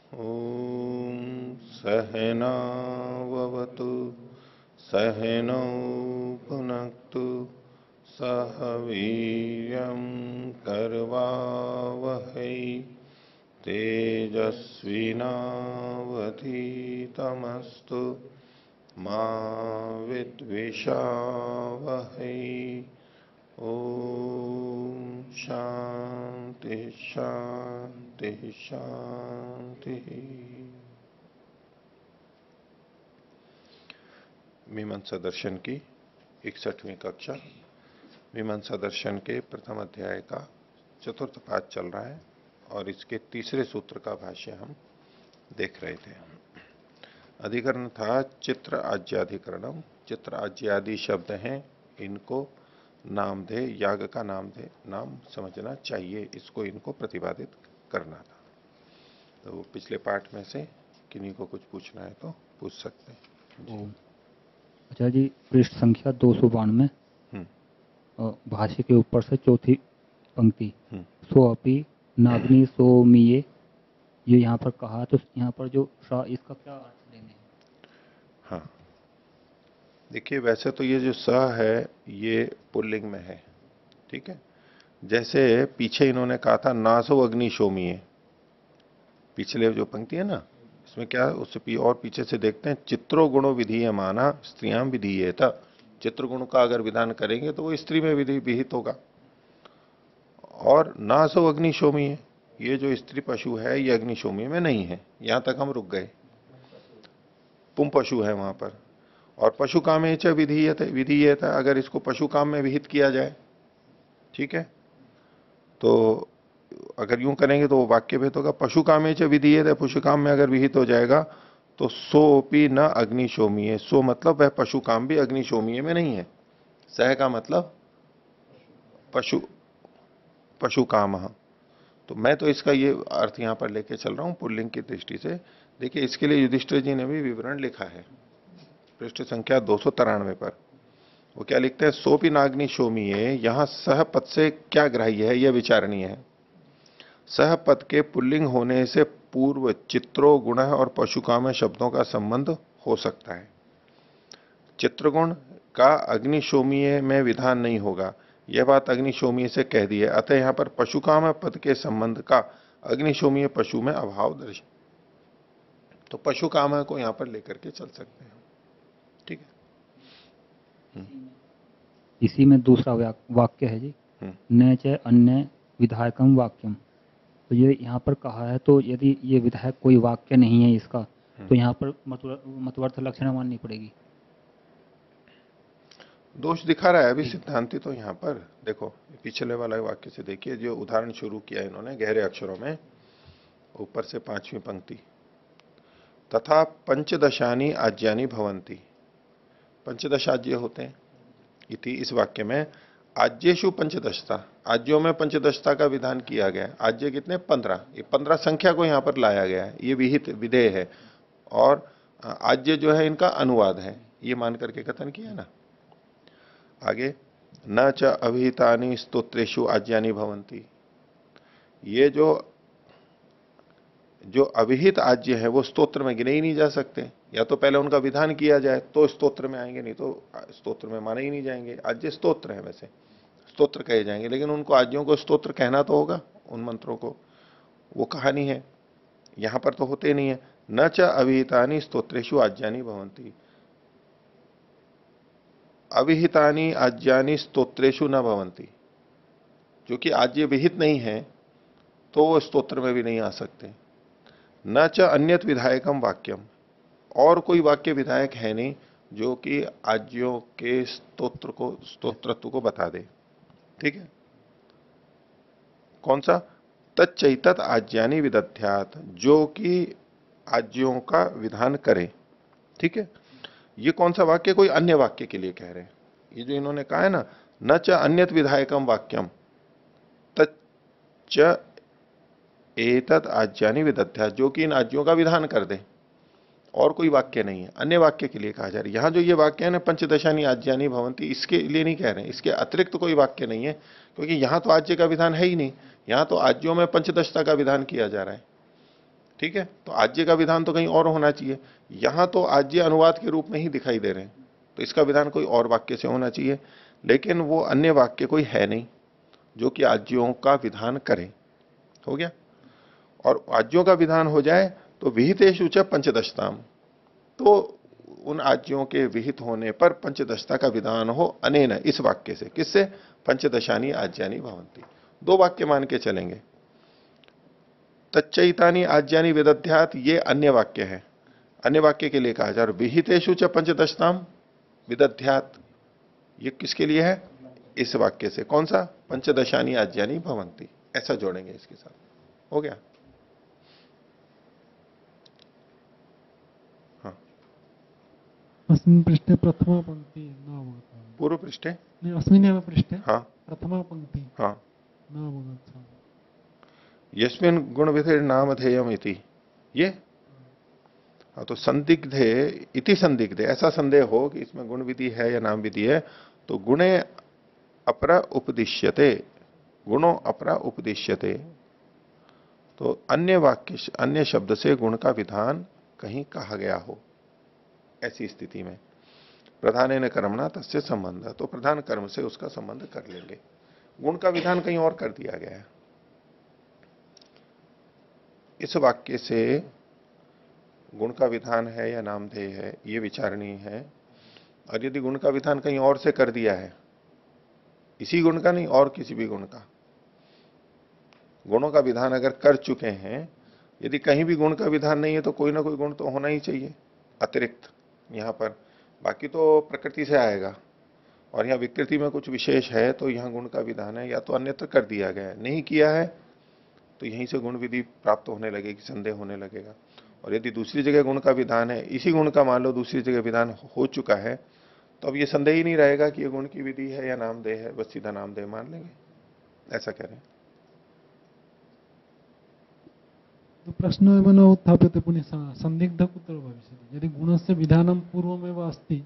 ॐ सहनाववतु सहनौ भुनक्तु सह वीर्यं करवावहै तेजस्विनावधीतमस्तु मा विद्विषावहै। ओम शांति शांति शांति। मीमांसा दर्शन की 61वीं कक्षा मीमांसा दर्शन के प्रथम अध्याय का चतुर्थ पाठ चल रहा है और इसके तीसरे सूत्र का भाष्य हम देख रहे थे। अधिकरण था चित्र आज्याधिकरणम। चित्र आज्यादि शब्द हैं, इनको नाम दे, याग का नाम दे, नाम समझना चाहिए, इसको इनको प्रतिपादित करना था। तो पिछले पाठ में से किन्हीं को कुछ पूछना है तो पूछ सकते हैं जी। अच्छा जी, पृष्ठ संख्या 292 भाष्य के ऊपर से चौथी पंक्ति, सो अपि नाग्नि सोमीये, ये यहाँ पर कहा, तो यहाँ पर जो सा, इसका क्या अर्थ लेने हैं? हाँ, देखिए वैसे तो ये जो स है ये पुल्लिंग में है, ठीक है। जैसे पीछे इन्होंने कहा था नासो अग्नि शोमीय, पिछले जो पंक्ति है ना, इसमें क्या उससे और पीछे से देखते हैं, चित्रो गुणो विधीयमाना स्त्रियां विधीयेत। चित्र गुण का अगर विधान करेंगे तो वो स्त्री में विहित होगा। और नासो अग्निशोमीय, ये जो स्त्री पशु है ये अग्निशोमी में नहीं है, यहां तक हम रुक गए। पुम पशु है वहां पर। और पशु कामे च विधीयत, विधीयत अगर इसको पशु काम में विहित किया जाए, ठीक है, तो अगर यूं करेंगे तो वो वाक्य भेद होगा। पशु कामे च विधीयत, पशु काम में अगर विहित हो जाएगा तो सोपी न अग्निशोमीय, सो मतलब वह पशु काम भी अग्निशोमीय में नहीं है। सह का मतलब पशु, पशु काम। तो मैं तो इसका ये अर्थ यहां पर लेके चल रहा हूं पुल्लिंग की दृष्टि से। देखिए इसके लिए युधिष्ठिर जी ने भी विवरण लिखा है पृष्ठ संख्या 293 पर। वो क्या लिखते हैं, सोपी नाग्नि शोमीये, यहां सह पद से क्या ग्राह्य है यह विचारणीय है। सह पद के पुल्लिंग होने से पूर्व चित्रो गुण और पशुकाम शब्दों का संबंध हो सकता है। चित्रगुण का अग्निशोमीय में विधान नहीं होगा, यह बात अग्निशोमीय से कह दी है। अतः यहां पर पशुकाम पद के संबंध का अग्निशोमीय पशु में अभाव दर्श, तो पशुकाम को यहां पर लेकर के चल सकते हैं, ठीक है। इसी में दूसरा वाक्य है जी, न च अन्य विधायकम वाक्यम। तो ये यहाँ पर कहा है, तो यदि ये विधायक कोई वाक्य नहीं है इसका, तो यहाँ पर मतवर्थ लक्षण माननी पड़ेगी। दोष दिखा रहा है अभी सिद्धांति। तो यहां पर देखो पिछले वाला वाक्य से देखिए, जो उदाहरण शुरू किया इन्होंने गहरे अक्षरों में, ऊपर से 5वीं पंक्ति, तथा पंचदशानी आज्यानी भवंती, पंचदश आज्य होते हैं इति। इस वाक्य में आज्येषु पंचदशता, आज्यों में पंचदशता का विधान किया गया है। आज्य कितने, 15, ये 15 संख्या को यहां पर लाया गया है, ये विहित विधेय है। और आज्य जो है इनका अनुवाद है, ये मान करके कथन किया ना। आगे न च अभिहितानि स्तोत्रेषु आज्यानि भवंती, ये जो अभिहित आज्य है वो स्तोत्र में गिने ही नहीं जा सकते। या तो पहले उनका विधान किया जाए तो स्तोत्र में आएंगे, नहीं तो स्तोत्र में माने ही नहीं जाएंगे। आज्य स्तोत्र है, वैसे स्तोत्र कहे जाएंगे, लेकिन उनको आज्यों को स्तोत्र कहना तो होगा, उन मंत्रों को, वो कहानी है। यहां पर तो होते नहीं है। न च अभिहितानि स्तोत्रेषु आज्यानि भवंती, अविहितानि आज्यानि स्तोत्रेषु न भवंती, जो कि आज्य विहित नहीं है तो वो स्तोत्र में भी नहीं आ सकते। न च अन्यत विधायकम वाक्यम, और कोई वाक्य विधायक है नहीं जो कि आज्यों के स्तोत्र को, स्तोत्रत्व को बता दे, ठीक है। कौन सा, तच्चैतत आज्यानि विदध्यात, जो कि आज्यों का विधान करे, ठीक है। ये कौन सा वाक्य, कोई अन्य वाक्य के लिए कह रहे हैं। ये जो इन्होंने कहा है ना, न च अन्यत विधायकम वाक्यम तच्च एतत् आज्यानि विदध्यात, जो कि इन आज्यों का विधान कर दे, और कोई वाक्य नहीं है, अन्य वाक्य के लिए कहा जा रहा है। यहां जो ये वाक्य है ना, पंचदशानी आज्यानि भवंती, इसके लिए नहीं कह रहे हैं, इसके अतिरिक्त कोई वाक्य नहीं है, क्योंकि यहां तो आज्य का विधान है ही नहीं। यहां तो आज्यों में पंचदशता का विधान किया जा रहा है। ठीक है, तो आज्य का विधान तो कहीं और होना चाहिए, यहां तो आज्य अनुवाद के रूप में ही दिखाई दे रहे हैं, तो इसका विधान कोई और वाक्य से होना चाहिए, लेकिन वो अन्य वाक्य कोई है नहीं जो कि आज्यों का विधान करे। हो गया। और आज्यों का विधान हो जाए तो विहितेषु च पंचदशताम, तो उन आज्यों के विहित होने पर पंचदशता का विधान हो अनेन, इस वाक्य से। किससे? पंचदशानी आज्यानी भवंती। दो वाक्य मान के चलेंगे। तच्चैतानी आज्यानी विदध्यात, ये अन्य वाक्य है, अन्य वाक्य के लिए कहा जा रहा विहितेषु च पंचदशताम विदध्यात, ये किसके लिए है? इस वाक्य से। कौन सा? पंचदशानी आज्यानी भवंती, ऐसा जोड़ेंगे इसके साथ। हो गया। हाँ, अस्मिन् पृष्ठे प्रथमा पंक्ति न अवगता। पूर्व पृष्ठे नहीं, अस्मिन्नेव पृष्ठे हाँ प्रथमा पंक्ति हाँ, न अवगता। यस्मिन् गुण विधिर नामधेयम इति, ये हाँ, तो संदिग्धे इति संदिग्धे, ऐसा संदेह हो कि इसमें गुण विधि है या नाम विधि है, तो गुणे अपरा उपदिश्यते, गुणों अपरा उपदिश्यते, तो अन्य वाक्य अन्य शब्द से गुण का विधान कहीं कहा गया हो, ऐसी स्थिति में प्रधान कर्मणा तस्य संबंध, तो प्रधान कर्म से उसका संबंध कर लेंगे। गुण का विधान कहीं और कर दिया गया है, इस वाक्य से गुण का विधान है या नामधेय है ये विचारणीय है। और यदि गुण का विधान कहीं और से कर दिया है, इसी गुण का नहीं और किसी भी गुण का, गुणों का विधान अगर कर चुके हैं, यदि कहीं भी गुण का विधान नहीं है तो कोई ना कोई गुण तो होना ही चाहिए अतिरिक्त यहां पर, बाकी तो प्रकृति से आएगा। और यहां विकृति में कुछ विशेष है तो यहां गुण का विधान है, या तो अन्यत्र कर दिया गया है, नहीं किया है तो यहीं से गुण विधि प्राप्त होने लगेगी, संदेह होने लगेगा। और यदि दूसरी जगह गुण का विधान है, इसी गुण का मान लो दूसरी जगह विधान हो चुका है, तो अब ये संदेह ही नहीं रहेगा कि ये गुण की विधि है या नामदेह है, बस सीधा नामदेह मान लेंगे, ऐसा कह रहे हैं। तो प्रश्न एव न उत्थाप्यते पुनः संदिग्ध कुत्र भविष्यति, यदि गुणस्य विधानं पूर्वमेव अस्ति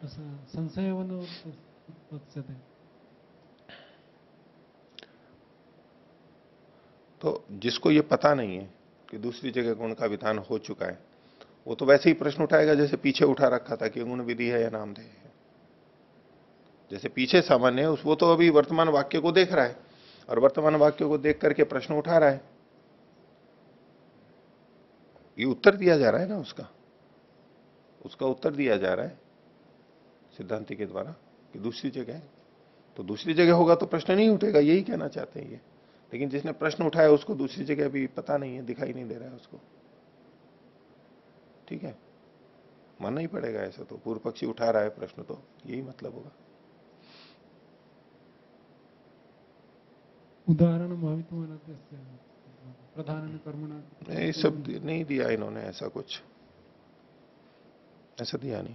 संशय एव न उत्पत्स्यते। तो जिसको ये पता नहीं है कि दूसरी जगह गुण का विधान हो चुका है, वो तो वैसे ही प्रश्न उठाएगा जैसे पीछे उठा रखा था कि गुण विधि है या नामधेय है। जैसे पीछे सामान्य है वो तो अभी वर्तमान वाक्य को देख रहा है और वर्तमान वाक्य को देख करके प्रश्न उठा रहा है, ये उत्तर दिया जा रहा है ना उसका, उसका उत्तर दिया जा रहा है सिद्धांति के द्वारा कि दूसरी जगह है, तो दूसरी जगह होगा तो प्रश्न नहीं उठेगा, यही कहना चाहते हैं ये। लेकिन जिसने प्रश्न उठाया उसको दूसरी जगह भी पता नहीं है, दिखाई नहीं दे रहा है उसको, ठीक है, मानना ही पड़ेगा ऐसा, तो पूर्व पक्षी उठा रहा है प्रश्न तो यही मतलब होगा। उदाहरण भवितुमर्हति प्रधान कर्मणा, ये सब नहीं दिया इन्होंने, ऐसा कुछ ऐसा दिया नहीं,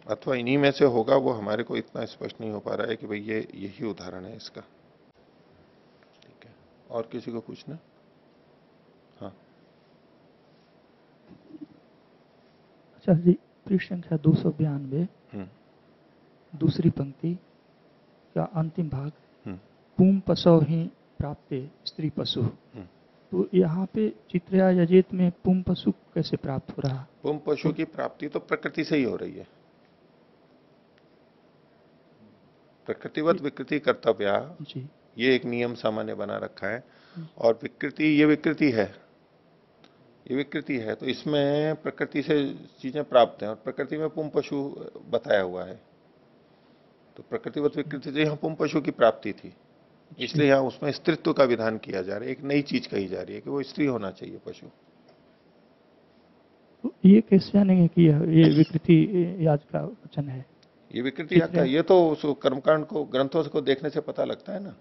अथवा इन्हीं में से होगा, वो हमारे को इतना स्पष्ट नहीं हो पा रहा है कि भाई ये यही उदाहरण है इसका। ठीक है, और किसी को पूछना? हाँ, अच्छा जी, पृष्ठ संख्या 292 दूसरी पंक्ति का अंतिम भाग, पुम पशु ही प्राप्ते स्त्री पशु, तो यहाँ पे चित्रया यजेत में पुम पशु कैसे प्राप्त हो रहा? पुम पशु की प्राप्ति तो प्रकृति से ही हो रही है, प्रकृतिवत विकृति कर्तव्या, ये एक नियम सामान्य बना रखा है। और विकृति, ये विकृति है, ये विकृति है, तो इसमें प्रकृति से चीजें प्राप्त हैं और प्रकृति में पुम पशु बताया हुआ है, तो प्रकृतिवत विकृति से यहाँ पुम पशु की प्राप्ति थी, इसलिए यहाँ उसमें स्त्रीत्व का विधान किया जा रहा है, एक नई चीज कही जा रही है कि वो स्त्री होना चाहिए पशु। तो ये कैसे जानेंगे कि ये विकृति याज का वचन है? ये विकृति याग का, ये तो उस कर्मकांड को ग्रंथों को देखने से पता लगता है ना,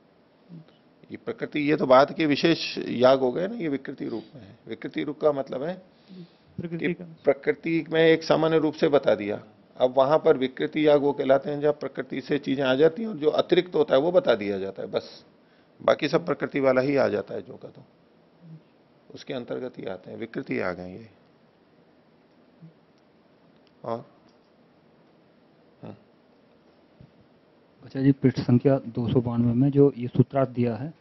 ये प्रकृति, ये तो बाद के विशेष याग हो गए ना, ये विकृति रूप में है। विकृति रूप का मतलब है कि प्रकृति में एक सामान्य रूप से बता दिया, अब वहां पर विकृति याग वो कहलाते हैं जब प्रकृति से चीजें आ जाती हैं और जो अतिरिक्त होता है वो बता दिया जाता है, बस बाकी सब प्रकृति वाला ही आ जाता है जो का, तो उसके अंतर्गत ही आते हैं, विकृति आ गए ये। और अच्छा जी, पृष्ठ संख्या 292 में जो ये सूत्रार्थ दिया है,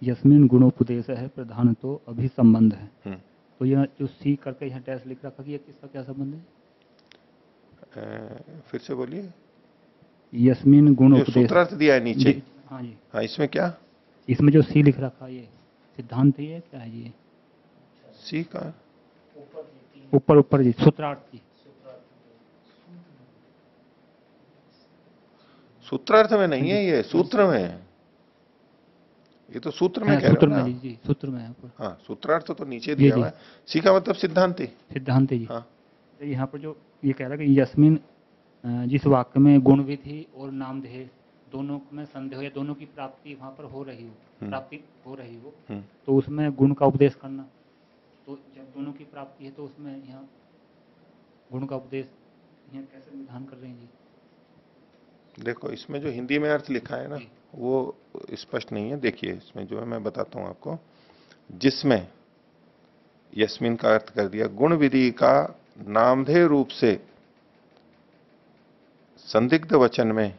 यस्मिन गुणोपदेश है प्रधान तो अभी संबंध है। हम्म। तो यह जो सी करके यहाँ डैश लिख रखा कि ये किसका क्या संबंध है? फिर से बोलिए। यस्मिन गुण जो उपदेश सूत्रार्थ दिया है नीचे, हाँ जी, हाँ, इसमें क्या इसमें जो सी लिख रखा है ये सिद्धांत ही है क्या है ये? सी का ऊपर ऊपर जी सूत्रार्थ की। सूत्रार्थ में नहीं है, ये सूत्र में है। ये तो सूत्र में हाँ, कह रहे सूत्र हो में ना। जी सूत्र में है ऊपर। हाँ, सूत्रार्थ तो नीचे जी दिया जी हुआ है। सी का मतलब सिद्धांति। सिद्धांत जी। हाँ। तो यहाँ पर जो ये कह रहा है कि यस्मिन जिस वाक्य में गुण विधि और नामधेय दोनों में संदेह या दोनों की प्राप्ति वहाँ पर हो रही हो, प्राप्ति हो रही हो, तो उसमें गुण का उपदेश करना। तो जब दोनों की प्राप्ति है तो उसमें यहाँ गुण का उपदेश यहाँ कैसे विधान कर रहे हैं जी? देखो, इसमें जो हिंदी में अर्थ लिखा है ना, वो स्पष्ट नहीं है। देखिए, इसमें जो है मैं बताता हूं आपको। जिसमें यस्मिन का अर्थ कर दिया, गुण विधि का नामधेय रूप से संदिग्ध वचन में,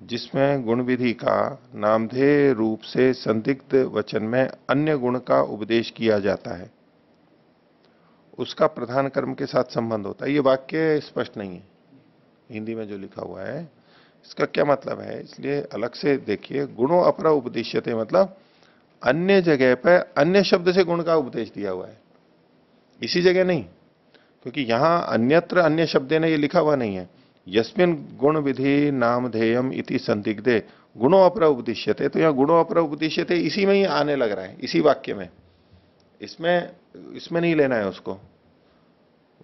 जिसमें गुण विधि का नामधेय रूप से संदिग्ध वचन में अन्य गुण का उपदेश किया जाता है, उसका प्रधान कर्म के साथ संबंध होता है। ये वाक्य स्पष्ट नहीं है हिंदी में जो लिखा हुआ है। इसका क्या मतलब है, इसलिए अलग से देखिए। गुणों अपरा उपदेश्यते मतलब अन्य जगह पर अन्य शब्द से गुण का उपदेश दिया हुआ है, इसी जगह नहीं। क्योंकि यहां अन्यत्र अन्य शब्द ने ये लिखा हुआ नहीं है। यस्मिन गुण विधि नामधेयम इति संदिग्धे गुणों अपरा उपदेश्यते, तो यहां गुणों अपरा उपदेश्यते इसी में ही आने लग रहा है, इसी वाक्य में। इसमें नहीं लेना है उसको।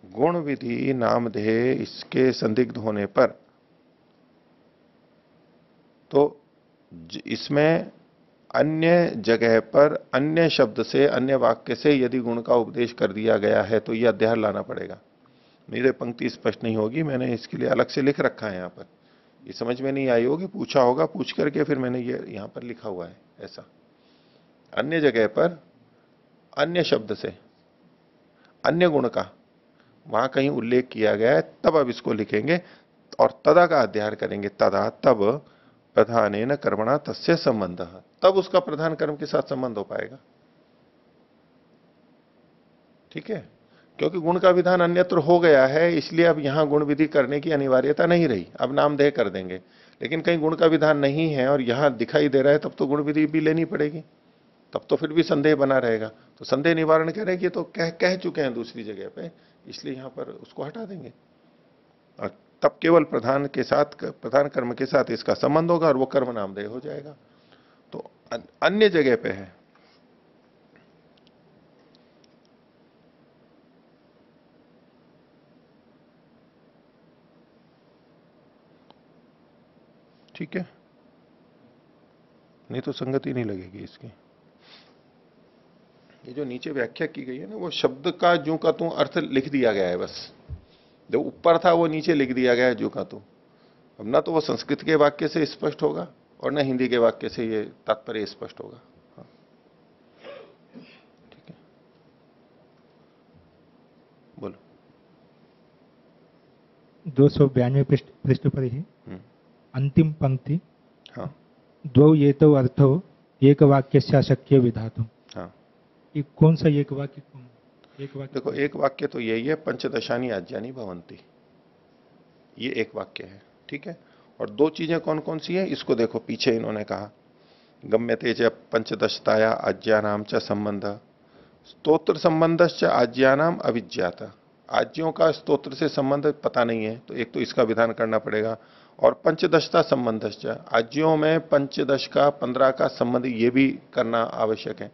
गुण विधि नामधेय इसके संदिग्ध होने पर तो इसमें अन्य जगह पर अन्य शब्द से अन्य वाक्य से यदि गुण का उपदेश कर दिया गया है तो यह अध्याय लाना पड़ेगा। मेरे पंक्ति स्पष्ट नहीं होगी, मैंने इसके लिए अलग से लिख रखा है यहां पर। ये समझ में नहीं आई होगी, पूछा होगा, पूछ करके फिर मैंने ये यहां पर लिखा हुआ है ऐसा। अन्य जगह पर अन्य शब्द से अन्य गुण का वहां कहीं उल्लेख किया गया है, तब अब इसको लिखेंगे और तदा का अध्ययन करेंगे। तदा तब प्रधानेन कर्मणा तस्य संबंध, तब उसका प्रधान कर्म के साथ संबंध हो पाएगा। ठीक है, क्योंकि गुण का विधान अन्यत्र हो गया है, इसलिए अब यहां गुण विधि करने की अनिवार्यता नहीं रही। अब नामधेय कर देंगे, लेकिन कहीं गुण का विधान नहीं है और यहां दिखाई दे रहा है, तब तो गुण विधि भी लेनी पड़ेगी। तब तो फिर भी संदेह बना रहेगा। तो संदेह निवारण कह रहे हैं कि तो कह चुके हैं दूसरी जगह पे, इसलिए यहां पर उसको हटा देंगे और तब केवल प्रधान के साथ, प्रधान कर्म के साथ इसका संबंध होगा और वो कर्म नामधेय हो जाएगा। तो अन्य जगह पे है। ठीक है, नहीं तो संगति नहीं लगेगी इसकी। ये जो नीचे व्याख्या की गई है ना, वो शब्द का जू का तू अर्थ लिख दिया गया है बस। जो ऊपर था वो नीचे लिख दिया गया है जू का तू। अब ना तो वो संस्कृत के वाक्य से स्पष्ट होगा और ना हिंदी के वाक्य से ये तात्पर्य स्पष्ट होगा। हाँ। ठीक है, बोलो। 292 पृष्ठ पर ही अंतिम पंक्ति। हाँ, द्वौ एतौ अर्थो एक वाक्य से अशक्य विधातु। हाँ, ये कौन सा एक वाक्य? देखो, एक वाक्य तो यही है, पंचदशानी आज्ञानी भवंती, ये एक वाक्य है। ठीक है, और दो चीजें कौन कौन सी है इसको देखो। पीछे इन्होंने कहा गम्यते च पंचदशताया आज्ञानाम च संबंध, स्तोत्र संबंधश्च आज्ञानाम अविज्ञाता। आज्ञों का स्तोत्र से संबंध पता नहीं है, तो एक तो इसका विधान करना पड़ेगा। और पंचदशता संबंधश्च, आज्ञों में पंचदश का 15 का संबंध ये भी करना आवश्यक है।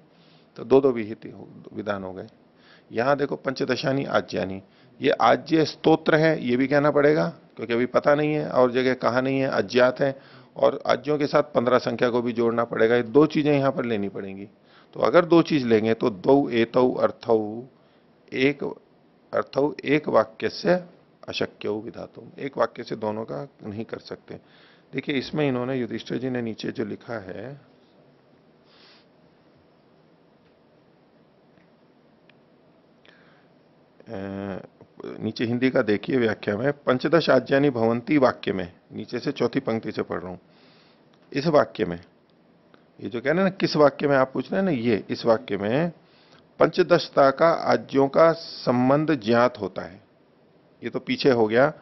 तो दो विधान हो गए। यहां देखो पंचदशानी आज्ञानी, ये आज्य स्तोत्र है, ये भी कहना पड़ेगा क्योंकि अभी पता नहीं है और जगह कहा नहीं है, अज्ञात है। और आज्यों के साथ 15 संख्या को भी जोड़ना पड़ेगा। ये दो चीजें यहां पर लेनी पड़ेंगी। तो अगर दो चीज लेंगे तो द्वौ एतौ अर्थौ एक वाक्य से अशक्य विधातुम, एक वाक्य से दोनों का नहीं कर सकते। देखिए, इसमें इन्होंने युधिष्ठिर जी ने नीचे जो लिखा है, नीचे हिंदी का देखिए व्याख्या में, पंचदश आज्ञानी भवंती वाक्य में, नीचे से चौथी पंक्ति से पढ़ रहा हूं। इस वाक्य में ये जो कह रहे हैं ना, किस वाक्य में आप पूछ रहे हैं ना, ये इस वाक्य में पंचदशता का आज्यों का संबंध ज्ञात होता है। ये तो पीछे हो गया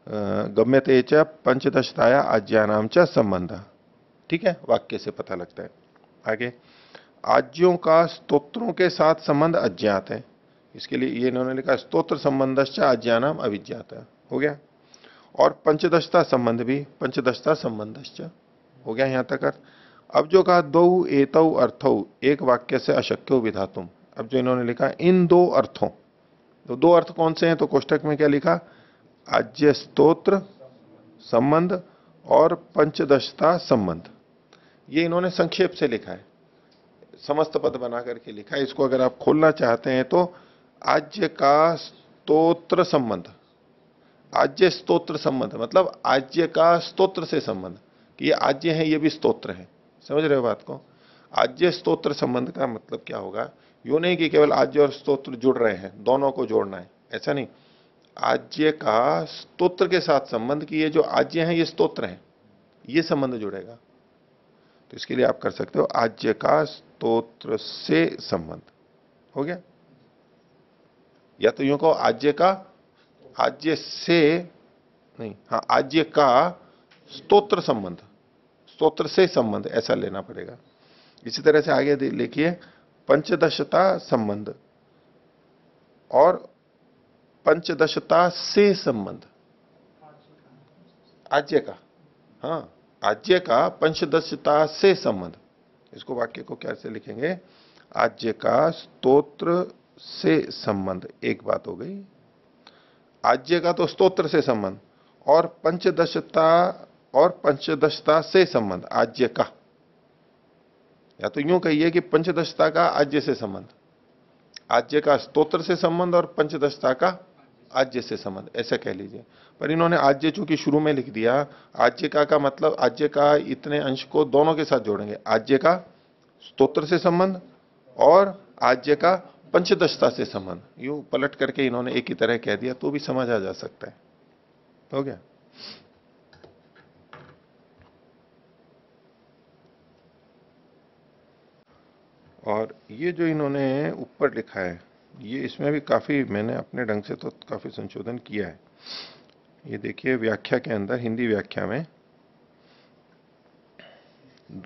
गम्यते च पंचदशताया आज्यानाम च संबंध। ठीक है, वाक्य से पता लगता है। आगे, आज्यों का स्तोत्रों के साथ संबंध अज्ञात है। इसके लिए ये इन्होंने लिखा स्तोत्र संबंधश्च आज्यानाम अविज्ञात। हो गया। और पंचदशता संबंध भी पंचदशता संबंधश्च हो गया यहां तक अर्थ। अब जो कहा दो एतौ अर्थौ एक वाक्य से अशक्यो विधातुम, अब जो इन्होंने लिखा इन दो अर्थों, तो दो अर्थ कौन से हैं, तो कोष्टक में क्या लिखा, आज्य स्तोत्र संबंध और पंचदशता संबंध। ये इन्होंने संक्षेप से लिखा है, समस्त पद बना करके लिखा है। इसको अगर आप खोलना चाहते हैं तो आज्य का स्तोत्र संबंध, आज्य स्तोत्र संबंध मतलब आज्य का स्तोत्र से संबंध, कि ये आज्य है ये भी स्तोत्र है। समझ रहे हो बात को? आज्य स्तोत्र संबंध का मतलब क्या होगा, यूं नहीं कि केवल आज्य और स्तोत्र जुड़ रहे हैं, दोनों को जोड़ना है, ऐसा नहीं। आज्य का स्तोत्र के साथ संबंध, कि ये जो आज्य है ये स्तोत्र है, ये संबंध जुड़ेगा। तो इसके लिए आप कर सकते हो आज्य का स्तोत्र से संबंध। हो गया? या तो यूं कहो आज्य का, आज्य से नहीं, हाँ आज्य का स्तोत्र संबंध, स्तोत्र से संबंध, ऐसा लेना पड़ेगा। इसी तरह से आगे लिखिए पंचदशता संबंध और पंचदशता से संबंध, आज्य का, हाँ आज्य का पंचदशता से संबंध। इसको वाक्य को कैसे लिखेंगे, आज्य का स्तोत्र से संबंध, एक बात हो गई। आज्य का तो स्तोत्र से संबंध, और पंचदशता से संबंध आज्य का। या तो यूं कहिए कि पंचदशता का आज्य से संबंध, आज्य का स्तोत्र से संबंध और पंचदशता का आज्य से संबंध, ऐसा कह लीजिए। पर इन्होंने आज्य चूंकि शुरू में लिख दिया, आज्य का मतलब आज्य का इतने अंश को दोनों के साथ जोड़ेंगे, आज्य का स्तोत्र से संबंध और आज्य का पंचदशता से संबंध। यूं पलट करके इन्होंने एक ही तरह कह दिया तो भी समझ आ जा सकता है। हो गया? और ये जो इन्होंने ऊपर लिखा है, ये इसमें भी काफी मैंने अपने ढंग से तो काफी संशोधन किया है। ये देखिए व्याख्या के अंदर, हिंदी व्याख्या में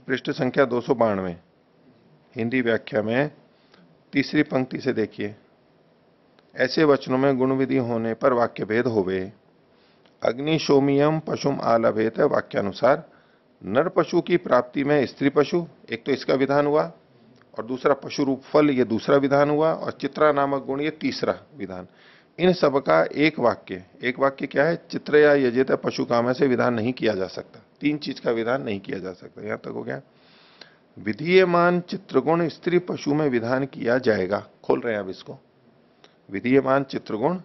पृष्ठ संख्या 292, हिंदी व्याख्या में तीसरी पंक्ति से देखिए, ऐसे वचनों में गुण विधि होने पर वाक्य भेद होवे। अग्निशोमियम पशुम आलभेत, वाक्यानुसार नर पशु की प्राप्ति में स्त्री पशु, एक तो इसका विधान हुआ, और दूसरा पशु रूप फल, ये दूसरा विधान हुआ, और चित्रा नामक गुण ये तीसरा विधान। इन सब का एक वाक्य क्या है, चित्र या यजेत पशु काम से विधान नहीं किया जा सकता। तीन चीज का विधान नहीं किया जा सकता। यहां तक हो गया। विधीयमान चित्रगुण स्त्री पशु में विधान किया जाएगा। खोल रहे हैं अब इसको, विधीयमान चित्रगुण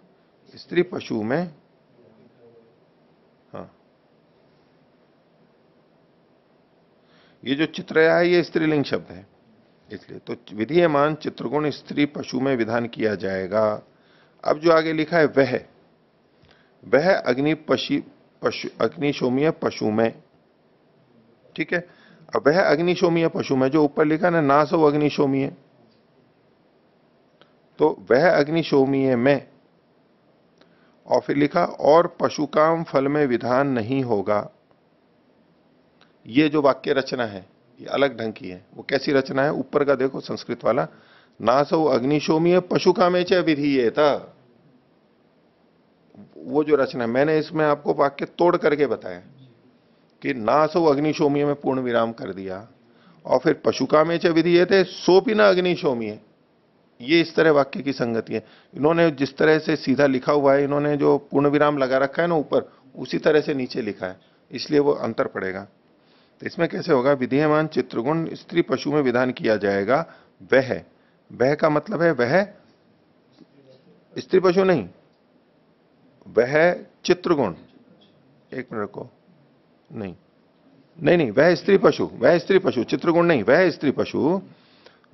स्त्री पशु में, हाँ ये जो चित्रया है ये स्त्रीलिंग शब्द है, इसलिए तो विधीयमान चित्रगुण स्त्री पशु में विधान किया जाएगा। अब जो आगे लिखा है वह अग्निशोमीय पशु में, ठीक है। अब वह अग्निशोमीय पशु में, जो ऊपर लिखा ना नासो अग्निशोमीय, तो वह अग्निशोमीय में, और फिर लिखा और पशुकाम फल में विधान नहीं होगा। ये जो वाक्य रचना है ये अलग ढंग की है। वो कैसी रचना है, ऊपर का देखो संस्कृत वाला, नासो अग्निशोमीय पशुकामे च विधीयेत, वो जो रचना, मैंने इसमें आपको वाक्य तोड़ करके बताया कि नासो अग्निशोमीय में पूर्ण विराम कर दिया, और फिर पशुकामे च विधीयेते सोपि न अग्निशोमीय, ये इस तरह वाक्य की संगति है। इन्होंने जिस तरह से सीधा लिखा हुआ है, इन्होंने जो पूर्ण विराम लगा रखा है ना ऊपर, उसी तरह से नीचे लिखा है, इसलिए वो अंतर पड़ेगा। तो इसमें कैसे होगा, विधीयमान चित्रगुण स्त्री पशु में विधान किया जाएगा। वह का मतलब है वह स्त्री पशु नहीं, वह चित्रगुण, एक मिनट को, नहीं, वह स्त्री पशु, चित्रगुण नहीं, वह स्त्री पशु,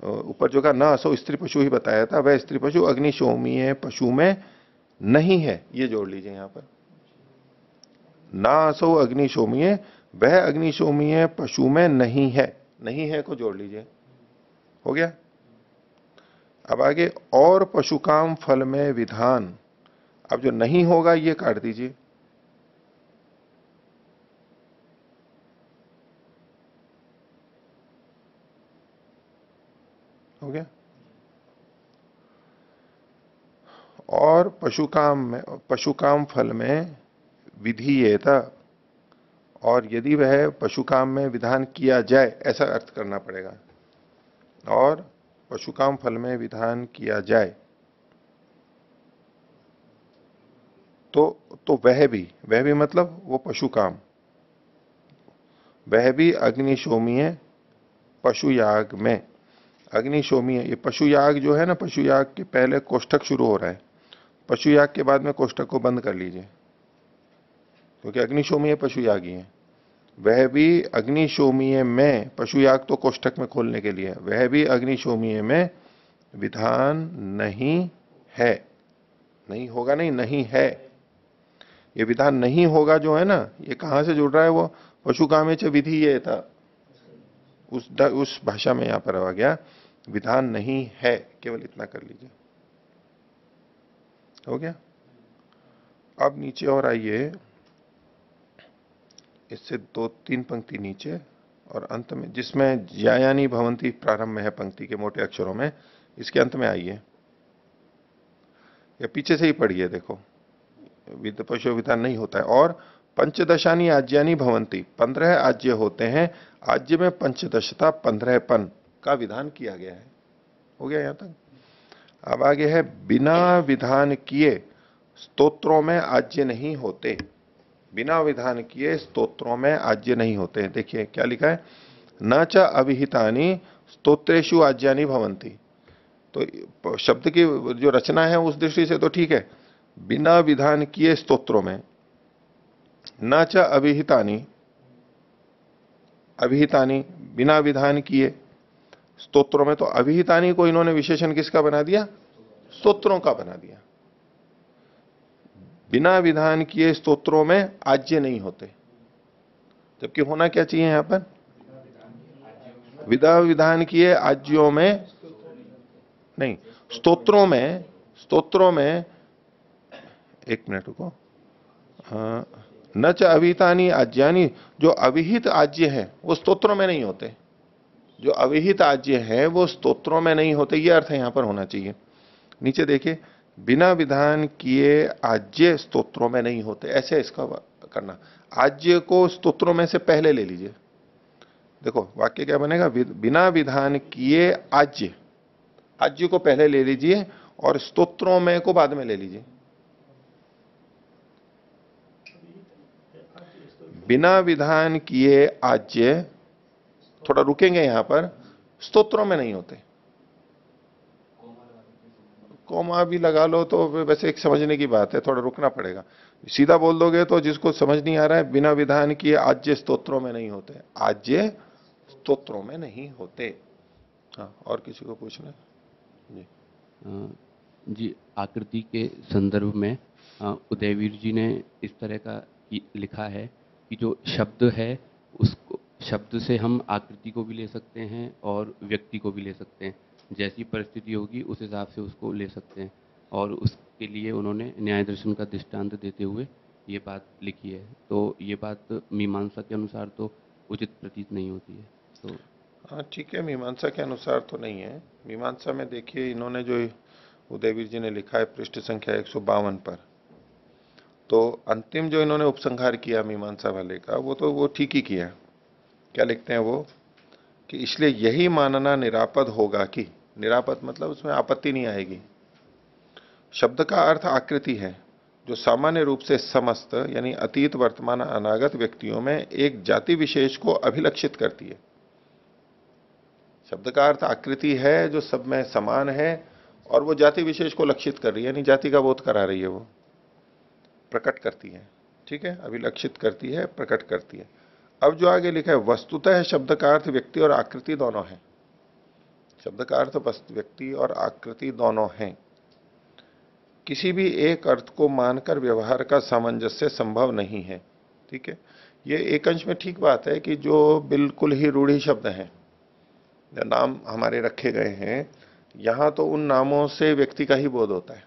ऊपर जो का ना सो स्त्री पशु ही बताया था, वह स्त्री पशु अग्निशोमीय पशु में नहीं है, ये जोड़ लीजिए यहां पर, ना सो अग्निशोमीय, वह अग्निशोमीय पशु में नहीं है, नहीं है को जोड़ लीजिए, हो गया। अब आगे और पशुकाम फल में विधान, अब जो नहीं होगा ये काट दीजिए, हो गया। और पशुकाम फल में विधीयेता, और यदि वह पशुकाम में विधान किया जाए, ऐसा अर्थ करना पड़ेगा। और पशुकाम फल में विधान किया जाए तो वह भी मतलब वो पशुकाम, वह भी अग्निशोमीय पशुयाग में। अग्निशोमीय, ये पशुयाग जो है ना, पशुयाग के पहले कोष्ठक शुरू हो रहा है, पशुयाग के बाद में कोष्ठक को बंद कर लीजिए, क्योंकि अग्निशोमीय पशुयागी है। वह भी अग्निशोमीय में, पशुयाग तो कोष्ठक में खोलने के लिए, वह भी अग्निशोमीय में विधान नहीं है, नहीं होगा, नहीं है। ये विधान नहीं होगा जो है ना, ये कहां से जुड़ रहा है, वो पशुकामे च विधि ये था, उस भाषा में यहां पर आ गया, विधान नहीं है, केवल इतना कर लीजिए, हो गया। अब नीचे और आइए, इससे 2-3 पंक्ति नीचे और अंत में, जिसमें ज्यायानी भवंती प्रारंभ में है पंक्ति के मोटे अक्षरों में, इसके अंत में आइए, या पीछे से ही पढ़िए, देखो पशु विधान नहीं होता है। और पंचदशानी आज्यानी भवंती, 15 आज्य होते हैं, आज्य में पंचदशता 15पन का विधान किया गया है, हो गया यहां तक। अब आगे है, बिना विधान किए स्तोत्रों में आज्य नहीं होते, बिना विधान किए स्तोत्रों में आज्य नहीं होते। देखिए क्या लिखा है, न च अविहितानि स्तोत्रेषु आज्यानि भवंती। तो शब्द की जो रचना है उस दृष्टि से तो ठीक है, बिना विधान किए स्तोत्रों में, न च अविहितानि, अविहितानि बिना विधान किए स्तोत्रों में, तो अविहितानि को इन्होंने विशेषण किसका बना दिया, स्तोत्रों का बना दिया। बिना विधान किए स्तोत्रों में आज्य नहीं होते, जबकि होना क्या चाहिए यहां पर, विदा विधान किए आज्यों में नहीं, स्तोत्रों में एक मिनट रुको, न च अविहितानि आज्यानि, जो अविहित आज्य है वो स्तोत्रों में नहीं होते, जो अविहित आज्य है वो स्तोत्रों में नहीं होते, ये अर्थ यहां पर होना चाहिए। नीचे देखिए, बिना विधान किए आज्य स्तोत्रों में नहीं होते, ऐसे इसका करना, आज्य को स्तोत्रों में से पहले ले लीजिए। देखो वाक्य क्या बनेगा, बिना विधान किए आज्य, आज्य को पहले ले लीजिए और स्तोत्रों में को बाद में ले लीजिए। बिना विधान किए आज्य, थोड़ा रुकेंगे यहां पर, स्तोत्रों में नहीं होते, कोमा भी लगा लो तो वैसे एक समझने की बात है, थोड़ा रुकना पड़ेगा। सीधा बोल दोगे तो जिसको समझ नहीं आ रहा है, बिना विधान किए आज्य स्तोत्रों में नहीं होते, आज्य स्तोत्रों में नहीं होते। हाँ, और किसी को पूछना है? जी, आकृति के संदर्भ में उदयवीर जी ने इस तरह का लिखा है कि जो शब्द है उसको, शब्द से हम आकृति को भी ले सकते हैं और व्यक्ति को भी ले सकते हैं, जैसी परिस्थिति होगी उस हिसाब से उसको ले सकते हैं, और उसके लिए उन्होंने न्याय दर्शन का दृष्टांत देते हुए ये बात लिखी है। तो ये बात मीमांसा के अनुसार तो उचित प्रतीत नहीं होती है। तो हाँ ठीक है, मीमांसा के अनुसार तो नहीं है। मीमांसा में देखिए, इन्होंने जो उदयवीर जी ने लिखा है पृष्ठ संख्या 152 पर, तो अंतिम जो इन्होंने उपसंहार किया मीमांसा वाले का, वो ठीक ही किया। क्या लिखते हैं वो, कि इसलिए यही मानना निरापद होगा कि, निरापद मतलब उसमें आपत्ति नहीं आएगी, शब्द का अर्थ आकृति है जो सामान्य रूप से समस्त यानी अतीत वर्तमान अनागत व्यक्तियों में एक जाति विशेष को अभिलक्षित करती है। शब्द का अर्थ आकृति है जो सब में समान है और वो जाति विशेष को लक्षित कर रही है, यानी जाति का बोध करा रही है, वो प्रकट करती है। ठीक है, अभिलक्षित करती है, प्रकट करती है। अब जो आगे लिखा है, वस्तुतः शब्द का अर्थ व्यक्ति और आकृति दोनों है। शब्द का अर्थ व्यक्ति और आकृति दोनों हैं। किसी भी एक अर्थ को मानकर व्यवहार का सामंजस्य संभव नहीं है। ठीक है, ये एक अंश में ठीक बात है कि जो बिल्कुल ही रूढ़ी शब्द हैं, जो नाम हमारे रखे गए हैं, यहां तो उन नामों से व्यक्ति का ही बोध होता है।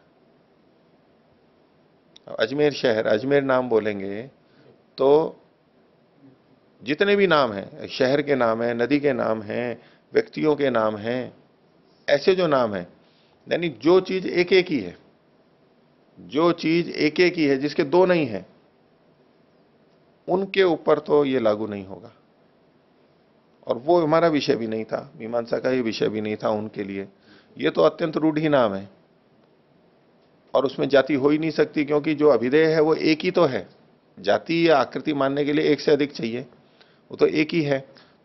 अजमेर शहर, अजमेर नाम बोलेंगे तो जितने भी नाम हैं, शहर के नाम हैं, नदी के नाम हैं, व्यक्तियों के नाम हैं, ऐसे जो नाम हैं, यानी जो चीज एक एक ही है, जो चीज एक एक ही है, जिसके दो नहीं है, उनके ऊपर तो ये लागू नहीं होगा। और वो हमारा विषय भी नहीं था, मीमांसा का ये विषय भी नहीं था उनके लिए। ये तो अत्यंत रूढ़ ही नाम है और उसमें जाति हो ही नहीं सकती, क्योंकि जो अभिधेय है वो एक ही तो है। जाति या आकृति मानने के लिए एक से अधिक चाहिए, वो तो एक ही है।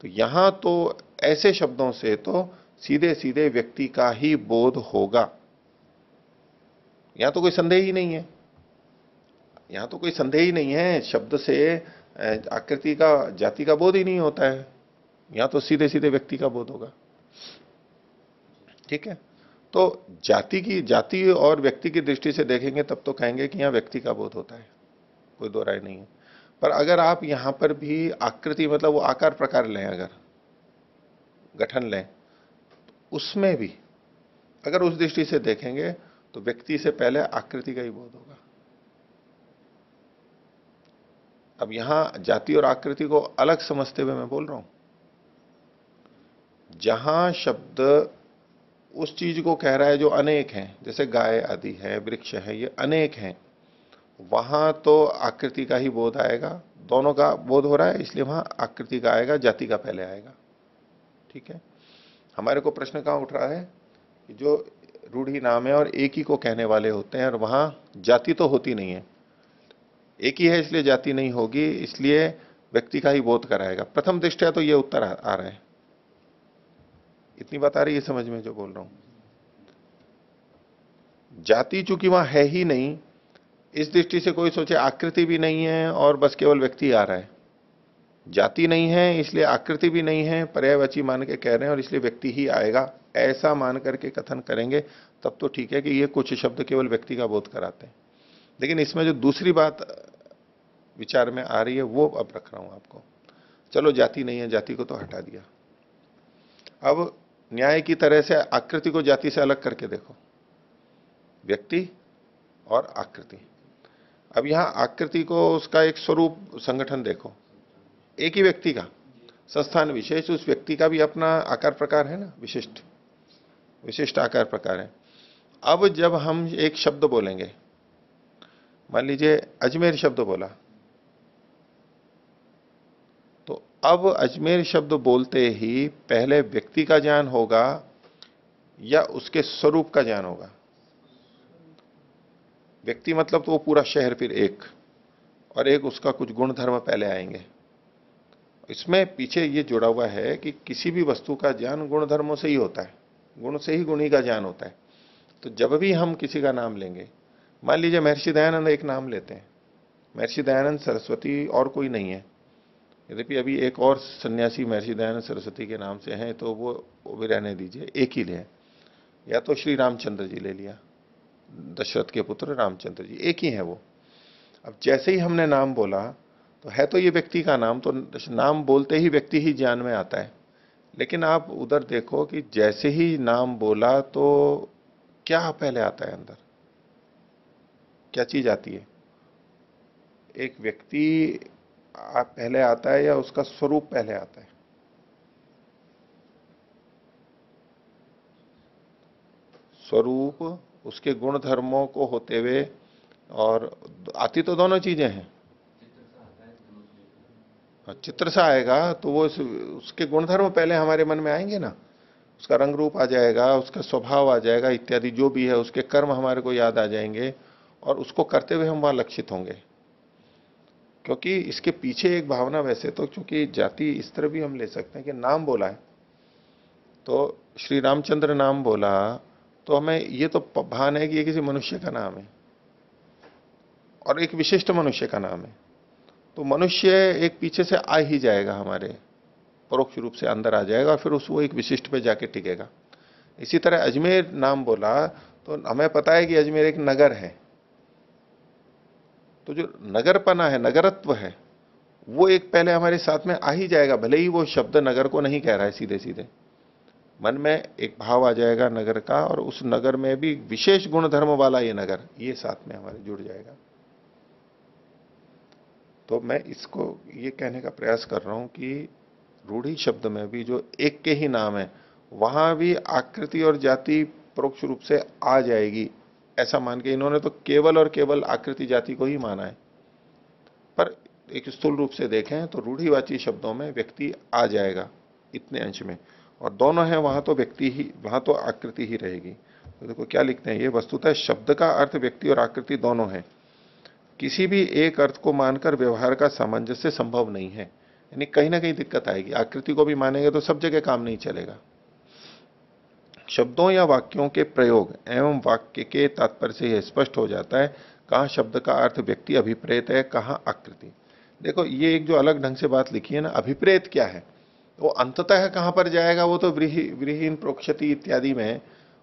तो यहां तो ऐसे शब्दों से तो सीधे सीधे व्यक्ति का ही बोध होगा, यहां तो कोई संदेह ही नहीं है। यहां तो कोई संदेह ही नहीं है, शब्द से आकृति का, जाति का बोध ही नहीं होता है। यहां तो सीधे सीधे व्यक्ति का बोध होगा। ठीक है, तो जाति और व्यक्ति की दृष्टि से देखेंगे तब तो कहेंगे कि यहां व्यक्ति का बोध होता है, कोई दो राय नहीं है। पर अगर आप यहां पर भी आकृति, मतलब वो आकार प्रकार लें, अगर गठन लें, उसमें भी अगर उस दृष्टि से देखेंगे तो व्यक्ति से पहले आकृति का ही बोध होगा। अब यहां जाति और आकृति को अलग समझते हुए मैं बोल रहा हूं। जहां शब्द उस चीज को कह रहा है जो अनेक है, जैसे गाय आदि है, वृक्ष है, ये अनेक हैं, वहां तो आकृति का ही बोध आएगा। दोनों का बोध हो रहा है, इसलिए वहां आकृति का आएगा, जाति का पहले आएगा। ठीक है, हमारे को प्रश्न कहां उठ रहा है कि जो रूढ़ी नाम है और एक ही को कहने वाले होते हैं, और वहां जाति तो होती नहीं है, एक ही है इसलिए जाति नहीं होगी, इसलिए व्यक्ति का ही बोध कराएगा। प्रथम दृष्टया तो ये उत्तर आ रहा है। इतनी बात आ रही है समझ में जो बोल रहा हूं? जाति चूंकि वहां है ही नहीं, इस दृष्टि से कोई सोचे आकृति भी नहीं है और बस केवल व्यक्ति आ रहा है। जाति नहीं है इसलिए आकृति भी नहीं है, पर्यायवाची मान के कह रहे हैं और इसलिए व्यक्ति ही आएगा, ऐसा मान करके कथन करेंगे तब तो ठीक है कि ये कुछ शब्द केवल व्यक्ति का बोध कराते हैं। लेकिन इसमें जो दूसरी बात विचार में आ रही है वो अब रख रहा हूं आपको। चलो जाति नहीं है, जाति को तो हटा दिया। अब न्याय की तरह से आकृति को जाति से अलग करके देखो, व्यक्ति और आकृति। अब यहां आकृति को उसका एक स्वरूप संगठन देखो, एक ही व्यक्ति का संस्थान विशेष, उस व्यक्ति का भी अपना आकार प्रकार है ना, विशिष्ट विशिष्ट आकार प्रकार है। अब जब हम एक शब्द बोलेंगे, मान लीजिए अजमेर शब्द बोला, तो अब अजमेर शब्द बोलते ही पहले व्यक्ति का ज्ञान होगा या उसके स्वरूप का ज्ञान होगा? व्यक्ति मतलब तो वो पूरा शहर फिर एक, और एक उसका कुछ गुण धर्म पहले आएंगे। इसमें पीछे ये जुड़ा हुआ है कि किसी भी वस्तु का ज्ञान गुण धर्मों से ही होता है, गुण से ही गुणी का ज्ञान होता है। तो जब भी हम किसी का नाम लेंगे, मान लीजिए महर्षि दयानंद एक नाम लेते हैं, महर्षि दयानंद सरस्वती और कोई नहीं है, यद्यपि अभी एक और सन्यासी महर्षि दयानंद सरस्वती के नाम से हैं, तो वो भी रहने दीजिए, एक ही ले। या तो श्री रामचंद्र जी ले लिया, दशरथ के पुत्र रामचंद्र जी, एक ही है वो। अब जैसे ही हमने नाम बोला तो है तो ये व्यक्ति का नाम, तो नाम बोलते ही व्यक्ति ही ज्ञान में आता है। लेकिन आप उधर देखो कि जैसे ही नाम बोला तो क्या पहले आता है अंदर, क्या चीज आती है? एक व्यक्ति पहले आता है या उसका स्वरूप पहले आता है? स्वरूप उसके गुण धर्मों को होते हुए, और आती तो दोनों चीजें हैं। चित्र सा आएगा तो वो उसके गुणधर्म पहले हमारे मन में आएंगे ना, उसका रंग रूप आ जाएगा, उसका स्वभाव आ जाएगा, इत्यादि जो भी है उसके कर्म हमारे को याद आ जाएंगे, और उसको करते हुए हम वहां लक्षित होंगे। क्योंकि इसके पीछे एक भावना, वैसे तो चूंकि जाति इस तरह भी हम ले सकते हैं कि नाम बोला है, तो श्री रामचंद्र नाम बोला तो हमें ये तो भान है कि ये किसी मनुष्य का नाम है और एक विशिष्ट मनुष्य का नाम है। तो मनुष्य एक पीछे से आ ही जाएगा, हमारे परोक्ष रूप से अंदर आ जाएगा, और फिर उस वो एक विशिष्ट पे जाके टिकेगा। इसी तरह अजमेर नाम बोला तो हमें पता है कि अजमेर एक नगर है, तो जो नगरपना है, नगरत्व है, वो एक पहले हमारे साथ में आ ही जाएगा, भले ही वो शब्द नगर को नहीं कह रहा है सीधे सीधे, मन में एक भाव आ जाएगा नगर का, और उस नगर में भी विशेष गुण धर्म वाला ये नगर, ये साथ में हमारे जुड़ जाएगा। तो मैं इसको ये कहने का प्रयास कर रहा हूं कि रूढ़ी शब्द में भी जो एक के ही नाम है, वहां भी आकृति और जाति परोक्ष रूप से आ जाएगी, ऐसा मान के इन्होंने तो केवल और केवल आकृति जाति को ही माना है। पर एक स्थूल रूप से देखें तो रूढ़िवाची शब्दों में व्यक्ति आ जाएगा इतने अंश में, और दोनों हैं वहां तो व्यक्ति ही, वहां तो आकृति ही रहेगी। तो देखो क्या लिखते हैं, ये वस्तुतः शब्द का अर्थ व्यक्ति और आकृति दोनों है, किसी भी एक अर्थ को मानकर व्यवहार का सामंजस्य संभव नहीं है। यानी कहीं ना कहीं दिक्कत आएगी, आकृति को भी मानेंगे तो सब जगह काम नहीं चलेगा। शब्दों या वाक्यों के प्रयोग एवं वाक्य के तात्पर्य से यह स्पष्ट हो जाता है कहां शब्द का अर्थ व्यक्ति अभिप्रेत है, कहां आकृति। देखो ये एक जो अलग ढंग से बात लिखी है ना, अभिप्रेत क्या है, वो अंततः कहां पर जाएगा, वो तो व्रीहीन प्रोक्षति इत्यादि में,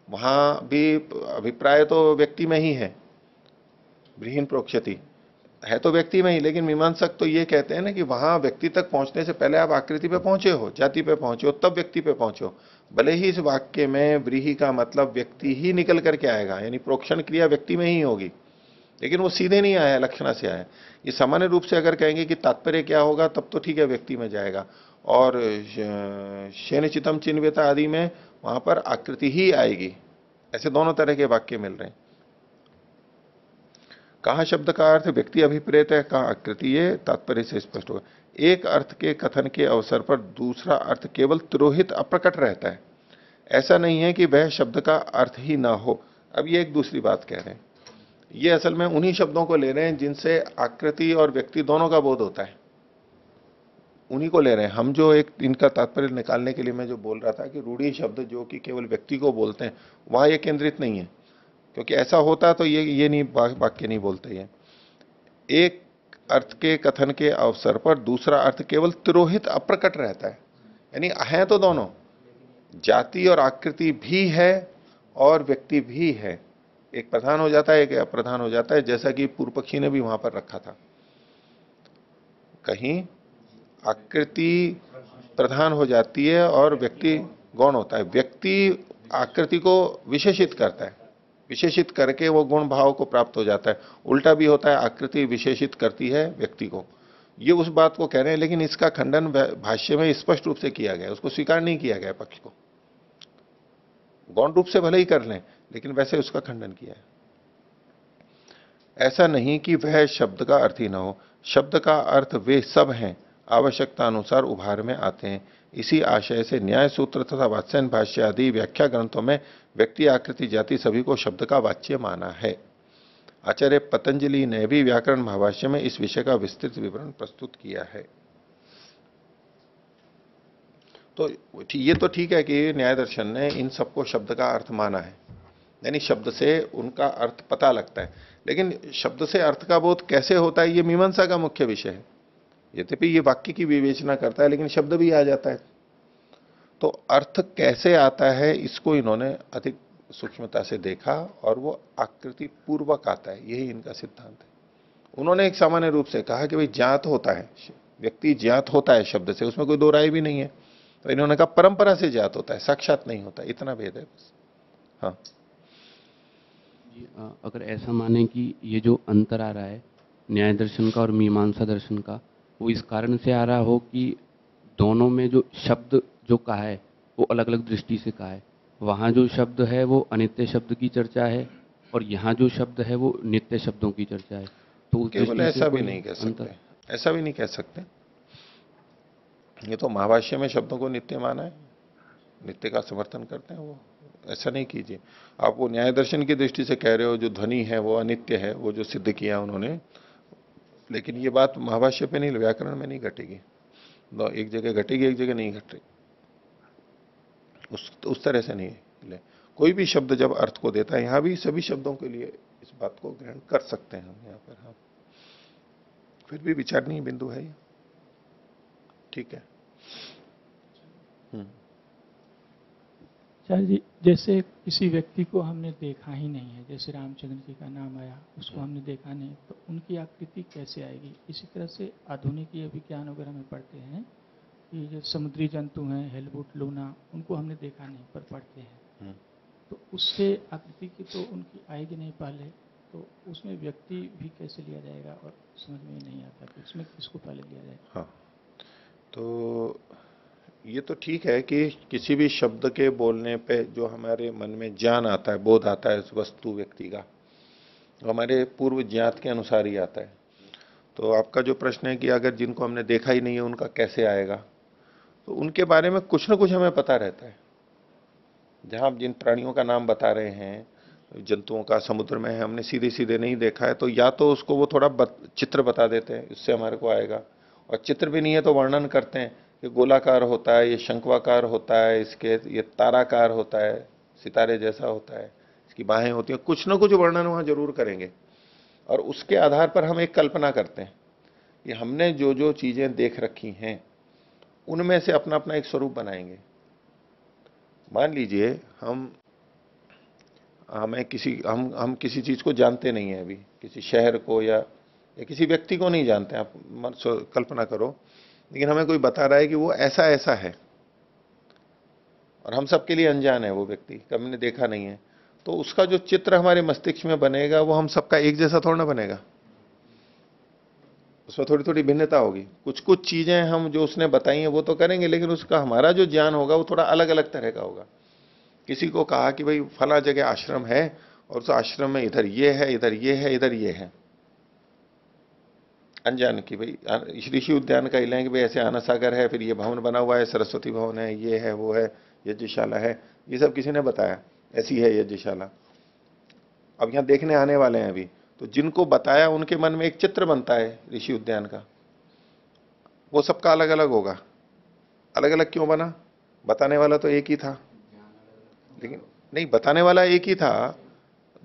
वहां भी अभिप्राय तो व्यक्ति में ही है, व्रीहीन प्रोक्षति है तो व्यक्ति में ही, लेकिन मीमांसक तो ये कहते हैं ना कि वहां व्यक्ति तक पहुंचने से पहले आप आकृति पे पहुंचे हो, जाति पे पहुंचे हो, तब व्यक्ति पे पहुंचे हो। भले ही इस वाक्य में व्रीहि का मतलब व्यक्ति ही निकल करके आएगा, यानी प्रोक्षण क्रिया व्यक्ति में ही होगी, लेकिन वो सीधे नहीं आया, लक्षणा से आया। ये सामान्य रूप से अगर कहेंगे कि तात्पर्य क्या होगा, तब तो ठीक है व्यक्ति में जाएगा। और शयन चितम चिन्हवेता आदि में वहां पर आकृति ही आएगी। ऐसे दोनों तरह के वाक्य मिल रहे हैं। कहां शब्द का अर्थ व्यक्ति अभिप्रेत है, कहां आकृति, ये तात्पर्य से स्पष्ट होगा। एक अर्थ के कथन के अवसर पर दूसरा अर्थ केवल तिरोहित अप्रकट रहता है, ऐसा नहीं है कि वह शब्द का अर्थ ही ना हो। अब ये एक दूसरी बात कह रहे हैं, ये असल में उन्हीं शब्दों को ले रहे हैं जिनसे आकृति और व्यक्ति दोनों का बोध होता है, उन्हीं को ले रहे हैं हम। जो एक इनका तात्पर्य निकालने के लिए मैं जो बोल रहा था कि रूढ़ी शब्द जो कि केवल व्यक्ति को बोलते हैं, वहां ये केंद्रित नहीं है, क्योंकि ऐसा होता तो ये नहीं, वाक्य नहीं बोलते ये। एक अर्थ के कथन के अवसर पर दूसरा अर्थ केवल तिरोहित अप्रकट रहता है, यानी है तो दोनों, जाति और आकृति भी है और व्यक्ति भी है, एक प्रधान हो जाता है एक अप्रधान हो जाता है, जैसा कि पूर्व पक्षी ने भी वहां पर रखा था। कहीं आकृति प्रधान हो जाती है और व्यक्ति गौण होता है, व्यक्ति आकृति को विशेषित करता है, विशेषित करके वो गुण भाव को प्राप्त हो जाता है। उल्टा भी होता है, आकृति विशेषित करती है व्यक्ति को, ये उस बात को कह रहे हैं। लेकिन इसका खंडन भाष्य में स्पष्ट रूप से किया गया, उसको स्वीकार नहीं किया गया पक्ष को, गौण रूप से भले ही कर लें लेकिन वैसे उसका खंडन किया है। ऐसा नहीं कि वह शब्द का अर्थ ही ना हो, शब्द का अर्थ वे सब हैं आवश्यकता अनुसार उभार में आते हैं। इसी आशय से न्याय सूत्र तथा वात्स्ययन भाष्य आदि व्याख्या ग्रंथों में व्यक्ति आकृति जाति सभी को शब्द का वाच्य माना है। आचार्य पतंजलि ने भी व्याकरण महाभाष्य में इस विषय का विस्तृत विवरण प्रस्तुत किया है। तो ये तो ठीक है कि न्याय दर्शन ने इन सबको शब्द का अर्थ माना है, यानी शब्द से उनका अर्थ पता लगता है, लेकिन शब्द से अर्थ का बोध कैसे होता है ये मीमांसा का मुख्य विषय है। यद्यपि ये वाक्य की विवेचना करता है लेकिन शब्द भी आ जाता है, तो अर्थ कैसे आता है इसको इन्होंने अधिक सूक्ष्मता से देखा और वो आकृति पूर्वक आता है, यही इनका सिद्धांत है। उन्होंने एक सामान्य रूप से कहा कि भाई ज्ञात होता है, व्यक्ति ज्ञात होता है शब्द से, उसमें कोई दो राय भी नहीं है। तो इन्होंने कहा परंपरा से ज्ञात होता है, साक्षात नहीं होता, इतना भेद है बस। हाँ जी, अगर ऐसा माने कि ये जो अंतर आ रहा है न्याय दर्शन का और मीमांसा दर्शन का, वो इस कारण से आ रहा हो कि दोनों में जो शब्द जो कहा है वो अलग अलग दृष्टि से कहा है। वहाँ जो शब्द है वो अनित्य शब्द की चर्चा है और यहाँ जो शब्द है वो नित्य शब्दों की चर्चा है। तो उस केवल दृष्टि से ऐसा भी कोई नहीं कह सकते, अंतर? ऐसा भी नहीं कह सकते। ये तो महाभाष्य में शब्दों को नित्य माना है, नित्य का समर्थन करते हैं वो, ऐसा नहीं कीजिए। आप वो न्याय दर्शन की दृष्टि से कह रहे हो जो ध्वनि है वो अनित्य है, वो जो सिद्ध किया उन्होंने, लेकिन ये बात महाभाष्य पे नहीं, व्याकरण में नहीं घटेगी। एक जगह घटेगी एक जगह नहीं घटेगी, उस तरह से नहीं ले। कोई भी शब्द जब अर्थ को देता है, यहां भी सभी शब्दों के लिए इस बात को ग्रहण कर सकते हैं हम यहाँ पर। हाँ फिर भी विचारणीय बिंदु है ये, ठीक है। आचार्य जी, जैसे किसी व्यक्ति को हमने देखा ही नहीं है, जैसे रामचंद्र जी का नाम आया, उसको हमने देखा नहीं, तो उनकी आकृति कैसे आएगी? इसी तरह से आधुनिक ये विज्ञान वगैरह में पढ़ते हैं कि जो समुद्री जंतु हैं, हेलबुट, लूना, उनको हमने देखा नहीं पर पढ़ते हैं। तो उससे आकृति की तो उनकी आएगी नहीं पहले, तो उसमें व्यक्ति भी कैसे लिया जाएगा और समझ में नहीं आता कि उसमें किसको पहले लिया जाएगा। हाँ, तो ये तो ठीक है कि किसी भी शब्द के बोलने पे जो हमारे मन में ज्ञान आता है, बोध आता है उस वस्तु व्यक्ति का, वो हमारे पूर्व ज्ञात के अनुसार ही आता है। तो आपका जो प्रश्न है कि अगर जिनको हमने देखा ही नहीं है उनका कैसे आएगा, तो उनके बारे में कुछ ना कुछ हमें पता रहता है। जहां आप जिन प्राणियों का नाम बता रहे हैं, जंतुओं का समुद्र में है, हमने सीधे सीधे नहीं देखा है, तो या तो उसको वो थोड़ा चित्र बता देते हैं, इससे हमारे को आएगा। और चित्र भी नहीं है तो वर्णन करते हैं कि गोलाकार होता है, ये शंक्वाकार होता है, इसके ये ताराकार होता है, सितारे जैसा होता है, इसकी बाहें होती हैं, कुछ ना कुछ वर्णन वहां जरूर करेंगे। और उसके आधार पर हम एक कल्पना करते हैं कि हमने जो जो चीजें देख रखी हैं उनमें से अपना अपना एक स्वरूप बनाएंगे। मान लीजिए हमें हम किसी चीज को जानते नहीं है, अभी किसी शहर को या किसी व्यक्ति को नहीं जानते, आप कल्पना करो, लेकिन हमें कोई बता रहा है कि वो ऐसा ऐसा है और हम सबके लिए अनजान है, वो व्यक्ति हमने देखा नहीं है, तो उसका जो चित्र हमारे मस्तिष्क में बनेगा वो हम सबका एक जैसा थोड़ा ना बनेगा, उसमें थोड़ी थोड़ी भिन्नता होगी। कुछ कुछ चीजें हम जो उसने बताई हैं वो तो करेंगे, लेकिन उसका हमारा जो ज्ञान होगा वो थोड़ा अलग अलग तरह का होगा। किसी को कहा कि भाई फला जगह आश्रम है और उस आश्रम में इधर ये है, इधर ये है, इधर ये है, अनजान की भाई ऋषि उद्यान का इलाके भाई ऐसे आना सागर है, फिर ये भवन बना हुआ है, सरस्वती भवन है, ये है, वो है, यज्ञशाला है, ये सब किसी ने बताया, ऐसी है यज्ञशाला। अब यहां देखने आने वाले हैं अभी, तो जिनको बताया उनके मन में एक चित्र बनता है ऋषि उद्यान का, वो सबका अलग अलग होगा। अलग अलग क्यों बना? बताने वाला तो एक ही था, लेकिन नहीं, बताने वाला एक ही था,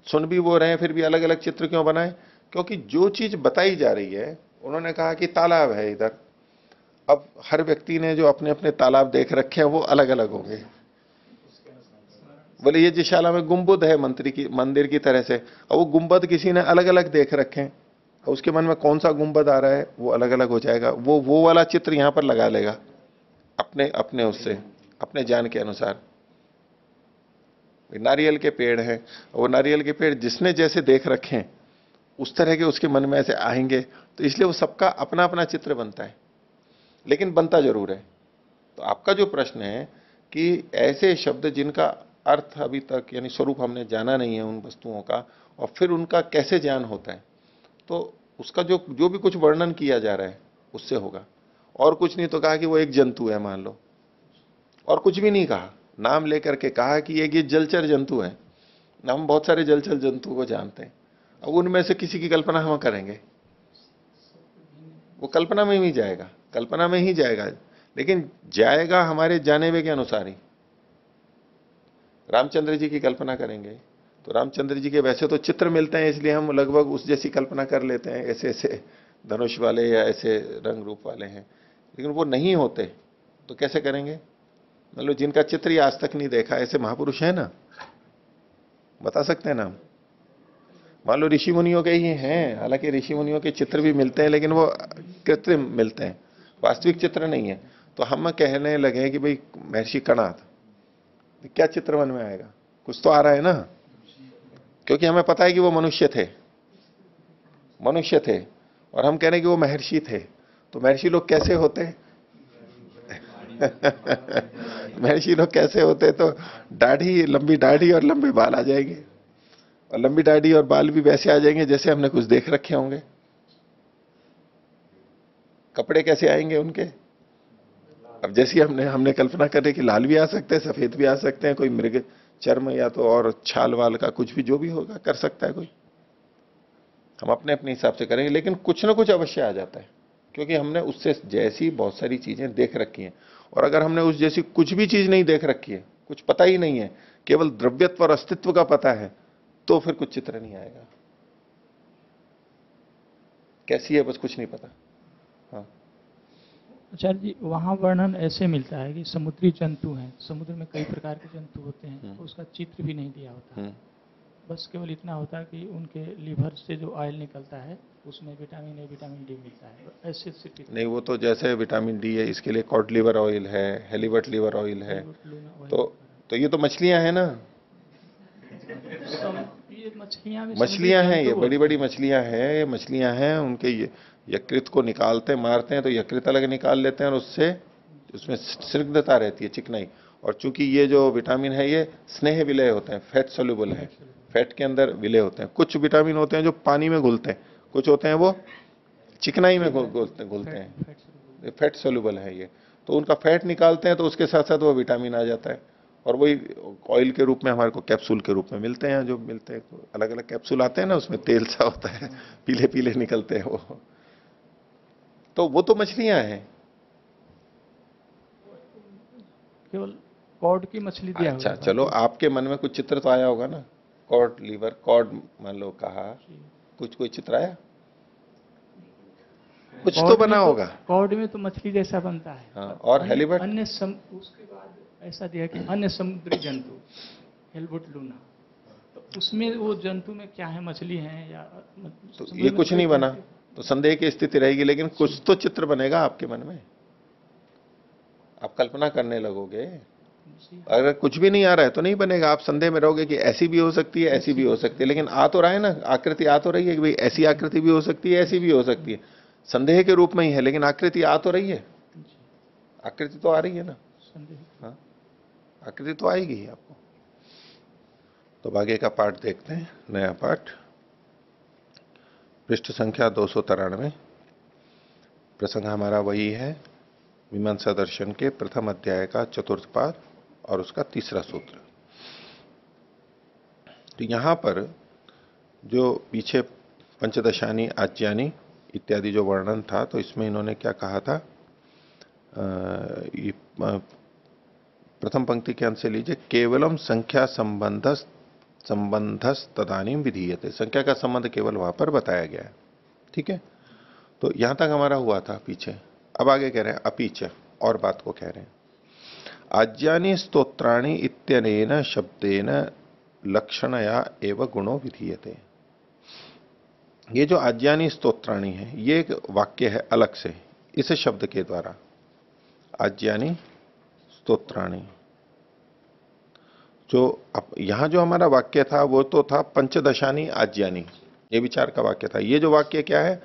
सुन भी वो रहे, फिर भी अलग अलग चित्र क्यों बनाए? क्योंकि जो चीज बताई जा रही है, उन्होंने कहा कि तालाब है इधर, अब हर व्यक्ति ने जो अपने अपने तालाब देख रखे हैं वो अलग अलग होंगे। बोले ये यज्ञशाला में गुंबद है मंदिर की तरह से, और वो गुंबद किसी ने अलग अलग देख रखे हैं, और उसके मन में कौन सा गुंबद आ रहा है वो अलग अलग हो जाएगा। वो वाला चित्र यहां पर लगा लेगा अपने अपने उससे, अपने ज्ञान के अनुसार। नारियल के पेड़ हैं, वो नारियल के पेड़ जिसने जैसे देख रखे हैं उस तरह के उसके मन में ऐसे आएंगे, तो इसलिए वो सबका अपना अपना चित्र बनता है, लेकिन बनता जरूर है। तो आपका जो प्रश्न है कि ऐसे शब्द जिनका अर्थ अभी तक यानी स्वरूप हमने जाना नहीं है उन वस्तुओं का, और फिर उनका कैसे ज्ञान होता है, तो उसका जो भी कुछ वर्णन किया जा रहा है उससे होगा। और कुछ नहीं तो कहा कि वो एक जंतु है मान लो, और कुछ भी नहीं कहा, नाम लेकर के कहा कि ये जलचर जंतु है। हम बहुत सारे जलचर जंतु को जानते हैं, अब उनमें से किसी की कल्पना हम करेंगे, वो कल्पना में ही जाएगा, कल्पना में ही जाएगा, लेकिन जाएगा हमारे जाने हुए के अनुसार ही। रामचंद्र जी की कल्पना करेंगे तो रामचंद्र जी के वैसे तो चित्र मिलते हैं, इसलिए हम लगभग उस जैसी कल्पना कर लेते हैं, ऐसे ऐसे धनुष वाले या ऐसे रंग रूप वाले हैं, लेकिन वो नहीं होते तो कैसे करेंगे? मतलब जिनका चित्र ही आज तक नहीं देखा, ऐसे महापुरुष है ना, बता सकते हैं नाम? मान लो ऋषि मुनियों के ही हैं, हालांकि ऋषि मुनियों के चित्र भी मिलते हैं, लेकिन वो कृत्रिम मिलते हैं, वास्तविक चित्र नहीं है। तो हम कहने लगे कि भाई महर्षि कणाद, क्या चित्र मन में आएगा? कुछ तो आ रहा है ना, क्योंकि हमें पता है कि वो मनुष्य थे, और हम कह रहे हैं कि वो महर्षि थे। तो महर्षि लोग कैसे होते? महर्षि लोग कैसे होते? तो दाढ़ी, लंबी दाढ़ी और लंबे बाल आ जाएंगे, और लंबी दाढ़ी और बाल भी वैसे आ जाएंगे जैसे हमने कुछ देख रखे होंगे। कपड़े कैसे आएंगे उनके? अब जैसी हमने कल्पना करें कि लाल भी आ सकते हैं, सफेद भी आ सकते हैं, कोई मृग चर्म या तो और छाल वाल का कुछ भी जो भी होगा कर सकता है कोई, हम अपने अपने हिसाब से करेंगे, लेकिन कुछ ना कुछ अवश्य आ जाता है, क्योंकि हमने उससे जैसी बहुत सारी चीजें देख रखी हैं। और अगर हमने उस जैसी कुछ भी चीज नहीं देख रखी है, कुछ पता ही नहीं है, केवल द्रव्यत्व और अस्तित्व का पता है, तो फिर कुछ चित्र नहीं आएगा। कैसी है बस कुछ नहीं पता। हाँ आचार्य जी, वहाँ वर्णन ऐसे मिलता है कि समुद्री जंतु हैं, समुद्र में कई प्रकार के जंतु होते हैं, तो उसका चित्र भी नहीं दिया होता, बस केवल इतना होता है कि उनके लीवर से जो ऑयल निकलता है उसमें विटामिन ए विटामिन डी मिलता है, तो ऐसे स्थिति नहीं, वो तो जैसे विटामिन डी है, इसके लिए कॉड लिवर ऑयल है, हेलीबट लिवर ऑयल है, तो ये तो मछलियां हैं ना, ये मछलियां भी मछलियां हैं, ये जंतु बड़ी बड़ी मछलियां हैं, ये मछलियां हैं, उनके यकृत को निकालते मारते हैं तो यकृत अलग निकाल लेते हैं और उससे उसमें स्निग्धता रहती है, चिकनाई। और चूंकि ये जो विटामिन है ये स्नेह विलय होते हैं, फैट सोल्यूबल है, फैट के अंदर विलय होते हैं। कुछ विटामिन होते हैं जो पानी में घुलते हैं, कुछ होते हैं वो चिकनाई में घुलते हैं, फैट सोल्यूबल है ये, तो उनका फैट निकालते हैं तो उसके साथ साथ वो विटामिन आ जाता है और वही ऑयल के रूप में हमारे को कैप्सूल के रूप में मिलते हैं, जो मिलते हैं अलग अलग कैप्सूल आते हैं ना, उसमें तेल सा होता है, पीले पीले निकलते हैं वो, तो वो तो मछलियां हैं। केवल कॉड की मछली दिया अच्छा हुआ है। चलो, आपके मन में कुछ चित्र तो आया होगा ना, कॉड लीवर, कॉड मान लो कहा, कुछ कोई चित्र आया, कुछ तो बना होगा। कॉड में तो मछली जैसा बनता है। हाँ, और हेलीबट, उसके बाद ऐसा दिया कि अन्य समुद्री जंतु हेलबुट लूना, तो उसमें वो जंतु में क्या है, मछली है या तो ये कुछ नहीं बना तो संदेह की स्थिति रहेगी, लेकिन कुछ तो चित्र बनेगा आपके मन में, आप कल्पना करने लगोगे। अगर कुछ भी नहीं आ रहा है तो नहीं बनेगा, आप संदेह में रहोगे कि ऐसी भी हो सकती है, ऐसी भी हो सकती है, लेकिन आ तो रहा है ना, आकृति आ तो रही है कि भाई ऐसी आकृति भी हो सकती है, ऐसी भी हो सकती है, संदेह के रूप में ही है, लेकिन आकृति आ तो रही है, आकृति तो आ रही है ना, हाँ आकृति तो आएगी ही आपको। तो आगे का पाठ देखते हैं, नया पाठ, पृष्ठ संख्या 293। प्रसंग हमारा वही है, मीमांसा दर्शन के प्रथम अध्याय का चतुर्थ पाद और उसका तीसरा सूत्र। तो यहां पर जो पीछे पंचदशानी आज्यानी इत्यादि जो वर्णन था, तो इसमें इन्होंने क्या कहा था, प्रथम पंक्ति के अंत से लीजिए, केवलम संख्या संबंधस तदानीम विधीयते, संख्या का संबंध केवल वहां पर बताया गया है, ठीक है। तो यहां तक हमारा हुआ था पीछे। अब आगे कह रहे हैं अपीच, और बात को कह रहे हैं, आज्यानि स्तोत्राणि इत्यनेन शब्देन लक्षणया एव गुणो विधीयते। ये जो आज्यानि स्तोत्राणि है, ये एक वाक्य है अलग से, इस शब्द के द्वारा, आज्यानि स्तोत्राणि। जो यहां जो हमारा वाक्य था वो तो था पंचदशानी आज्यानी, ये विचार का वाक्य था। ये जो वाक्य क्या है,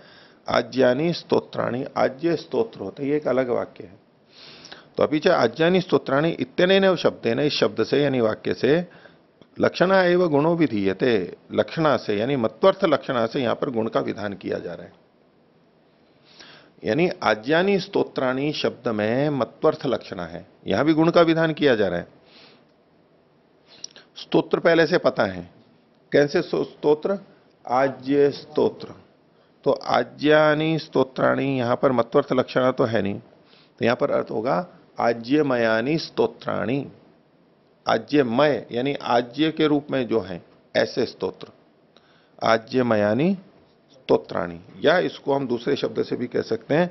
आज्यानी स्तोत्राणि, आज्य स्तोत्र होते, ये एक अलग वाक्य है। तो अभी चाहे आज्यानी स्तोत्राणि इत्यनेन शब्देन, इस शब्द से यानी वाक्य से, लक्षणा एवं गुणो विधीयते, लक्षणा से यानी मत्वर्थ लक्षणा से यहां पर गुण का विधान किया जा रहा है। यानी आज्यानी स्तोत्राणि शब्द में मत्वर्थ लक्षणा है, यहां भी गुण का विधान किया जा रहा है। स्तोत्र पहले से पता है, कैसे स्तोत्र, आज्य स्तोत्र, तो आज्यानी स्तोत्राणि, यहां पर मत्वर्थ लक्षणा तो है नहीं, तो यहां पर अर्थ होगा आज्यमयानी स्तोत्राणि, आज्यमय यानी आज्य के रूप में जो है ऐसे स्तोत्र, आज्यमयानी स्तोत्राणि, या इसको हम दूसरे शब्द से भी कह सकते हैं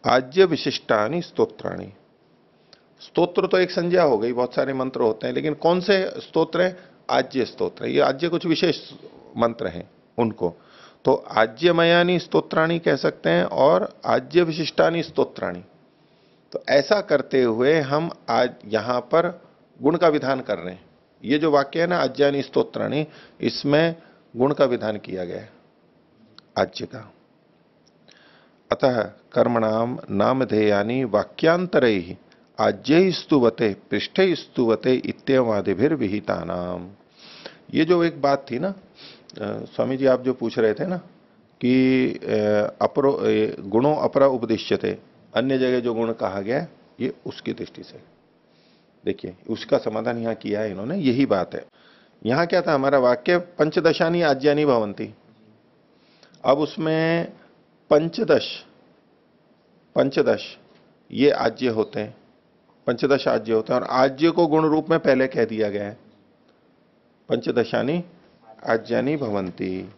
आज्य विशिष्टानि स्तोत्राणि। स्तोत्र तो एक संज्ञा हो गई, बहुत सारे मंत्र होते हैं, लेकिन कौन से स्तोत्र है, आज्य स्तोत्र, ये आज्य कुछ विशेष मंत्र हैं उनको, तो आज्यमयानी स्तोत्राणि कह सकते हैं और आज्य विशिष्टानि स्तोत्राणि। तो ऐसा करते हुए हम आज यहां पर गुण का विधान कर रहे हैं। ये जो वाक्य है ना, आज्यानी स्तोत्राणि, इसमें गुण का विधान किया गया है आज्य का। अतः कर्मणाम नामधेयानि वाक्यांतरैः आज्य स्तुवते पृष्ठे स्तुवते इत्यवादिभिर विहिता नाम। ये जो एक बात थी ना स्वामी जी, आप जो पूछ रहे थे ना कि अपरो गुणों अपरा उपदिश्यते, अन्य जगह जो गुण कहा गया, ये उसकी दृष्टि से देखिए, उसका समाधान यहां किया है इन्होंने, यही बात है। यहां क्या था हमारा वाक्य, पंचदशानी आज्यानी भवंती, अब उसमें पंचदश ये आज्य होते हैं, पंचदश आज्य होते हैं, और आज्य को गुण रूप में पहले कह दिया गया है, पंचदशानी आज्यानी भवंती।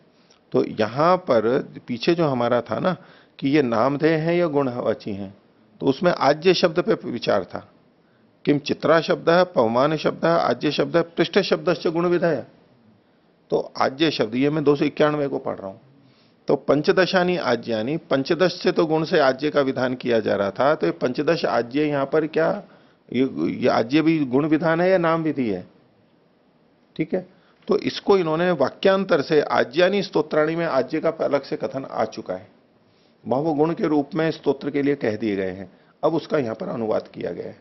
तो यहां पर पीछे जो हमारा था ना कि ये नामधेय है या गुणवाची हैं, तो उसमें आज्य शब्द पे विचार था, किम चित्रा शब्द है, पवमान शब्द है, आज्य शब्द है, पृष्ठ शब्द गुण विधेय। तो आज्य शब्द, ये मैं 291 को पढ़ रहा हूं, तो पंचदशानी आज्यानी, पंचदश से तो गुण से आज्य का विधान किया जा रहा था, तो ये पंचदश आज्य यहां पर क्या, ये आज्य भी गुण विधान है या नाम विधि है? ठीक है, तो इसको इन्होंने वाक्यांतर से आज्यानी स्तोत्राणी में आज्य का अलग से कथन आ चुका है, वहां वो गुण के रूप में स्तोत्र के लिए कह दिए गए हैं, अब उसका यहां पर अनुवाद किया गया है।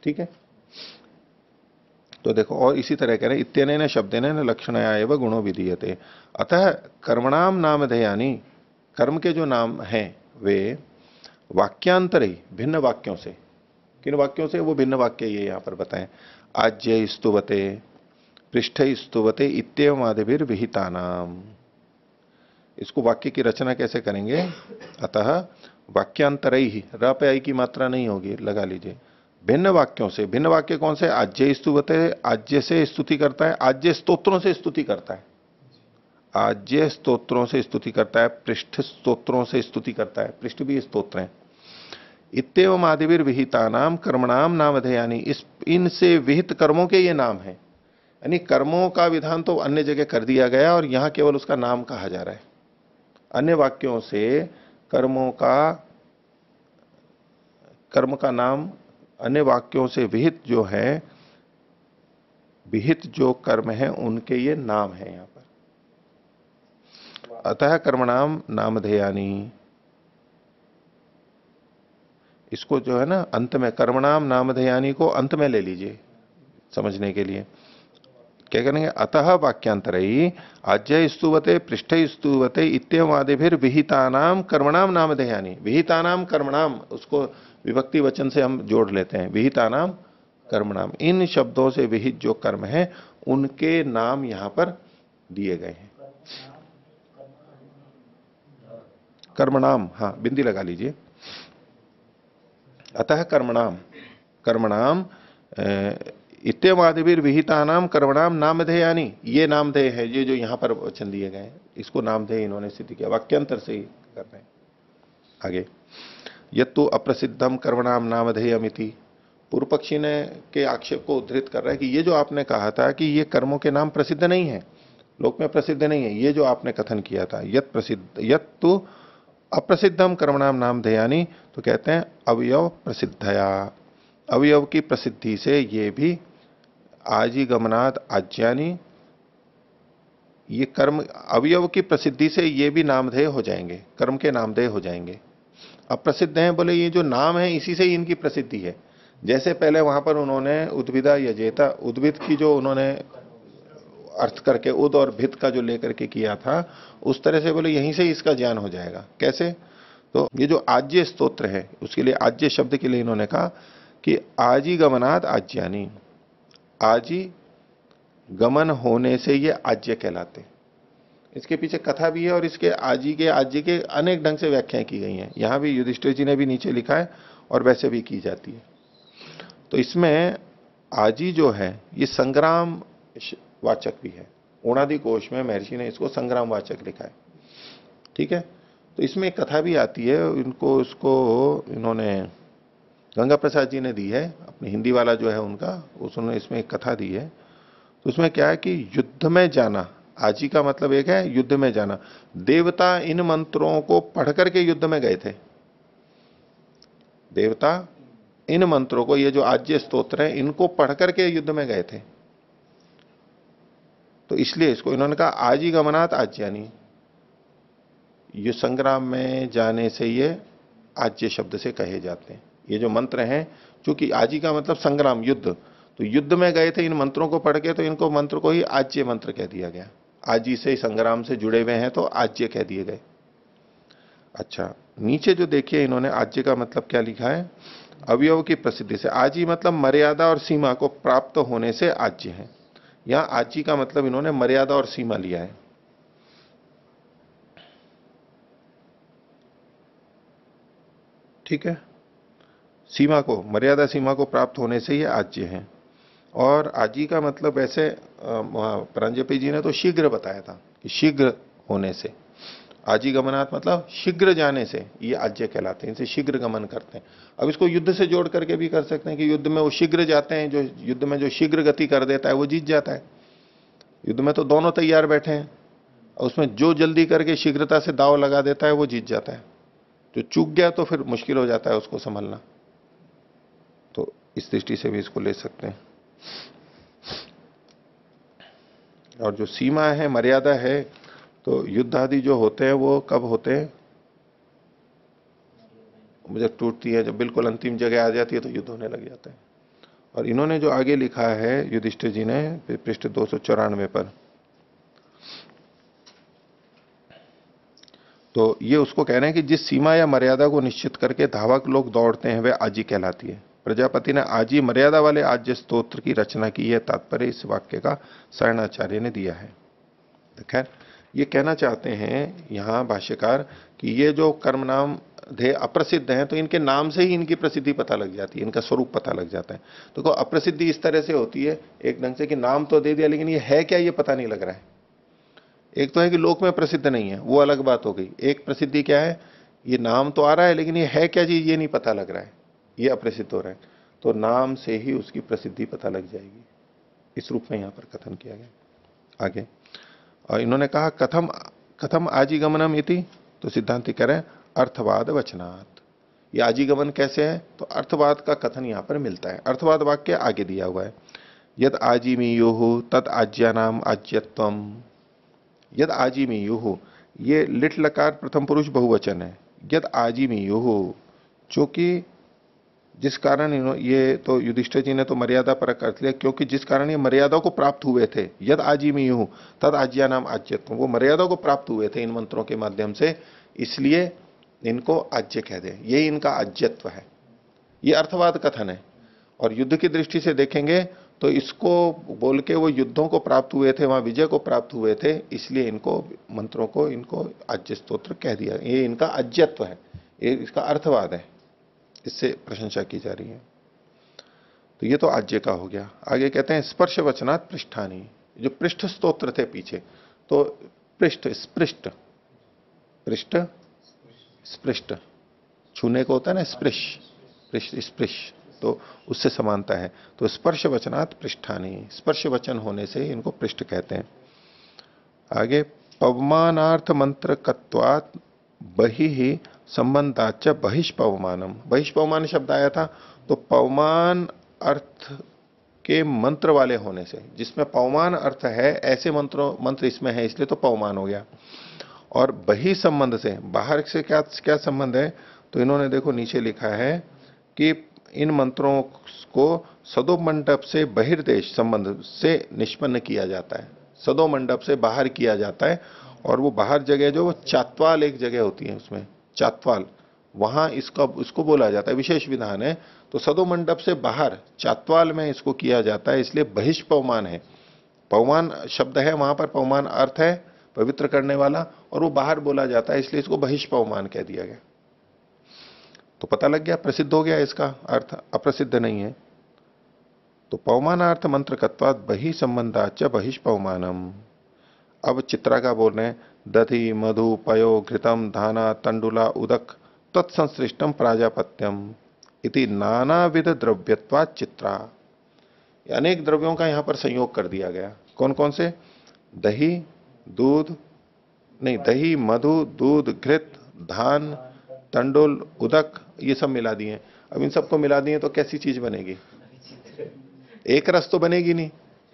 ठीक है, तो देखो, और इसी तरह कह रहे हैं इत्यनेन शब्देन लक्षणया एव गुणो विधीयते। अतः कर्मणाम नामधेयानि, कर्म के जो नाम हैं वे वाक्यांतर ही, भिन्न वाक्यों से, किन वाक्यों से? वो भिन्न वाक्य ये यहां पर बताएं। आज्य स्तुवते, पृष्ठ स्तुवते इत्येवं आदिभिर विहितानाम। इसको वाक्य की रचना कैसे करेंगे? अतः वाक्यांतरई ही, र पे आई की मात्रा नहीं होगी, लगा लीजिए, भिन्न वाक्यों से। भिन्न वाक्य कौन से? आज्य स्तुवते, आज्य से स्तुति करता है, आज्य स्तोत्रों से स्तुति करता है, आज्य स्तोत्रों से स्तुति करता है, पृष्ठ स्तोत्रों से स्तुति करता है, पृष्ठ भी स्तोत्र हैं। इत्येवं आदिभिर विहितानाम कर्मणाम नामधेयानि, इस इनसे विहित कर्मों के ये नाम है, यानी कर्मों का विधान तो अन्य जगह कर दिया गया और यहां केवल उसका नाम कहा जा रहा है। अन्य वाक्यों से कर्मों का, कर्म का नाम, अन्य वाक्यों से विहित जो है, विहित जो कर्म है उनके ये नाम है यहां पर। अतः कर्मणाम नामधेयानि, इसको जो है ना अंत में, कर्मणाम नामधेयानि को अंत में ले लीजिए समझने के लिए। क्या करेंगे? अतः वाक्यांतरई आज्य स्तुवते, पृष्ठ स्तुवते इत्येवं आदिभिर विहितानाम कर्मणाम नामधेयानि। विहितानाम कर्मणाम, उसको विभक्ति वचन से हम जोड़ लेते हैं, विहितानाम कर्मणाम, इन शब्दों से विहित जो कर्म है उनके नाम यहां पर दिए गए हैं। कर्मणाम, हाँ बिंदी लगा लीजिए। अतः कर्मणाम, कर्मणाम इत्येवं आदिभिर विहितानाम कर्मणाम नामधेयानि, ये नामधेय है, ये जो यहां पर वचन दिए गए हैं इसको नामधेय इन्होंने सिद्ध किया, वाक्यांतर से ही कर रहे हैं। आगे, यत्तु अप्रसिद्धम कर्मणाम नामधेयमिति, पूर्व पक्षी ने के आक्षेप को उद्धृत कर रहा है कि ये जो आपने कहा था कि ये कर्मों के नाम प्रसिद्ध नहीं है, लोक में प्रसिद्ध नहीं है, ये जो आपने कथन किया था, यत प्रसिद्ध, यत्तु अप्रसिद्धम कर्मणाम नामधेयानि, तो कहते हैं अवयव प्रसिद्धया, अवयव की प्रसिद्धि से ये भी आजीगमनात् आज्यानि, ये कर्म अवयव की प्रसिद्धि से ये भी नामधेय हो जाएंगे, कर्म के नामधेय हो जाएंगे। अब प्रसिद्ध हैं बोले, ये जो नाम है इसी से ही इनकी प्रसिद्धि है। जैसे पहले वहां पर उन्होंने उद्भिदा यजेता, उद्भिद की जो उन्होंने अर्थ करके उद और भित का जो लेकर के किया था, उस तरह से बोले यहीं से ही इसका ज्ञान हो जाएगा। कैसे? तो ये जो आज्य स्तोत्र है उसके लिए आज्य शब्द के लिए इन्होंने कहा कि आजीगमनात् आज्यानि, आजी गमन होने से ये आज्य कहलाते। इसके पीछे कथा भी है और इसके आजी के आज्य के अनेक ढंग से व्याख्याएं की गई हैं। यहां भी युधिष्ठिर जी ने भी नीचे लिखा है और वैसे भी की जाती है। तो इसमें आजी जो है ये संग्राम वाचक भी है, ओणादि कोश में महर्षि ने इसको संग्राम वाचक लिखा है। ठीक है, तो इसमें कथा भी आती है, इनको उसको इन्होंने गंगा प्रसाद जी ने दी है, अपने हिंदी वाला जो है उनका, उसने इसमें एक कथा दी है। तो उसमें क्या है कि युद्ध में जाना, आजी का मतलब एक है युद्ध में जाना। देवता इन मंत्रों को पढ़ करके युद्ध में गए थे, देवता इन मंत्रों को, ये जो आज्य स्तोत्र है इनको पढ़ करके युद्ध में गए थे। तो इसलिए इसको इन्होंने कहा आजीगमनात् आज्यानि, ये संग्राम में जाने से ये आज्य शब्द से कहे जाते हैं। ये जो मंत्र हैं, चूंकि आजी का मतलब संग्राम, युद्ध, तो युद्ध में गए थे इन मंत्रों को पढ़ के, तो इनको मंत्र को ही आज्य मंत्र कह दिया गया। आजी से संग्राम से जुड़े हुए हैं तो आज्य कह दिए गए। अच्छा, नीचे जो देखिए इन्होंने आज्य का मतलब क्या लिखा है, अवयव की प्रसिद्धि से। आजी मतलब मर्यादा और सीमा को प्राप्त होने से आज्य है। यहां आजी का मतलब इन्होंने मर्यादा और सीमा लिया है। ठीक है, सीमा को, मर्यादा सीमा को प्राप्त होने से ये आज्य है। और आजी का मतलब ऐसे प्रांजपति जी ने तो शीघ्र बताया था कि शीघ्र होने से, आजी गमनात् मतलब शीघ्र जाने से ये आज्य कहलाते हैं, इनसे शीघ्र गमन करते हैं। अब इसको युद्ध से जोड़ करके भी कर सकते हैं कि युद्ध में वो शीघ्र जाते हैं, जो युद्ध में जो शीघ्र गति कर देता है वो जीत जाता है। युद्ध में तो दोनों तैयार बैठे हैं, उसमें जो जल्दी करके शीघ्रता से दाव लगा देता है वो जीत जाता है, जो चूक गया तो फिर मुश्किल हो जाता है उसको संभलना। तो इस दृष्टि से भी इसको ले सकते हैं। और जो सीमा है, मर्यादा है, तो युद्ध आदि जो होते हैं वो कब होते हैं? जब टूटती है, जब बिल्कुल अंतिम जगह आ जाती है तो युद्ध होने लग जाता है। और इन्होंने जो आगे लिखा है युधिष्ठिर जी ने पृष्ठ 294 पर, तो ये उसको कह रहे हैं कि जिस सीमा या मर्यादा को निश्चित करके धावक लोग दौड़ते हैं वह आजी कहलाती है। प्रजापति ने आजी मर्यादा वाले आज्य स्तोत्र की रचना की है, तात्पर्य इस वाक्य का शरणाचार्य ने दिया है। तो खैर ये कहना चाहते हैं यहां भाष्यकार कि ये जो कर्म नाम ध्येय अप्रसिद्ध हैं तो इनके नाम से ही इनकी प्रसिद्धि पता लग जाती है, इनका स्वरूप पता लग जाता है। तो को अप्रसिद्धि इस तरह से होती है एक ढंग से कि नाम तो दे दिया लेकिन ये है क्या ये पता नहीं लग रहा है। एक तो है कि लोक में प्रसिद्ध नहीं है, वो अलग बात हो गई। एक प्रसिद्धि क्या है, ये नाम तो आ रहा है लेकिन ये है क्या चीज ये नहीं पता लग रहा है, ये अप्रसिद्ध हो रहा है। तो नाम से ही उसकी प्रसिद्धि पता लग जाएगी, इस रूप में यहां पर कथन किया गया। आगे और इन्होंने कहा कथम कथम आजीगमनम इति, तो सिद्धांति कह रहे हैं अर्थवाद वचनात्। ये आजीगमन कैसे है, तो अर्थवाद का कथन यहां पर मिलता है। अर्थवाद वाक्य आगे दिया हुआ है, यद आजीमीयुः तद आज्यानाम आज्यत्वम। यद आजीमीयुः, ये लिट लकार प्रथम पुरुष बहुवचन है। यद आजीमीयुः, चूंकि जिस कारण ये तो युधिष्ठिर जी ने तो मर्यादा परक अर्थ लिया, क्योंकि जिस कारण ये मर्यादा को प्राप्त हुए थे। यद आजीमीयुः तद आज्यानाम आज्यत्वम, वो मर्यादा को प्राप्त हुए थे इन मंत्रों के माध्यम से, इसलिए इनको आज्य कह दे, ये इनका आज्यत्व है। ये अर्थवाद कथन है। और युद्ध की दृष्टि से देखेंगे तो इसको बोल के वो युद्धों को प्राप्त हुए थे, वहां विजय को प्राप्त हुए थे, इसलिए इनको मंत्रों को इनको आज्य स्तोत्र कह दिया। ये इनका आज्यत्व है, ये इसका अर्थवाद है, इससे प्रशंसा की जा रही है। तो ये तो आज्य का हो गया। आगे कहते हैं स्पर्श वचनात् पृष्ठानी, जो पृष्ठ स्तोत्र थे पीछे, तो पृष्ठ स्पृष्ट, पृष्ठ स्पृष्ट, छूने को होता है ना स्पृश, पृष्ठ स्पृश, तो उससे समानता है। तो स्पर्श वचनात् पृष्ठानी, स्पर्श वचन होने से इनको पृष्ठ कहते हैं। आगे पवमानार्थ मंत्र कत्वात् बहि संबंधाच बहिष्पवमानम, बहिष्पवमान शब्द आया था, तो पवमान अर्थ के मंत्र वाले होने से, जिसमें पवमान अर्थ है ऐसे मंत्र इसमें है, इसलिए तो पवमान हो गया। और बहि संबंध से, बाहर से क्या क्या संबंध है, तो इन्होंने देखो नीचे लिखा है कि इन मंत्रों को सदो मंडप से बहिर्देश संबंध से निष्पन्न किया जाता है, सदो मंडप से बाहर किया जाता है। और वो बाहर जगह जो वो चात्वाल एक जगह होती है, उसमें चात्वाल, वहां इसको बोला जाता है, विशेष विधान है। तो सदो मंडप से बाहर चात्वाल में इसको किया जाता है, इसलिए बहिष्पवमान है। पवमान शब्द है, वहां पर पवमान अर्थ है पवित्र करने वाला, और वो बाहर बोला जाता है, इसलिए इसको बहिष्पवमान कह दिया गया। तो पता लग गया, प्रसिद्ध हो गया, इसका अर्थ अप्रसिद्ध नहीं है। तो पवमानार्थ मंत्र कत्वात् बहि संबंधाच बहिष्पवमानम। अब चित्रा का बोल रहे हैं दधि मधु पयो घृतम धाना तंडुला उदक तत्संश्लिष्टम प्राजापत्यम इति नानाविध द्रव्यत्वात् चित्रा। अनेक द्रव्यों का यहां पर संयोग कर दिया गया। कौन कौन से? दही, दूध, नहीं दही, मधु, दूध, घृत, धान, तंडुल, उदक, ये सब मिला दिए। अब इन सबको मिला दिए तो कैसी चीज बनेगी? एक रस तो बनेगी नहीं।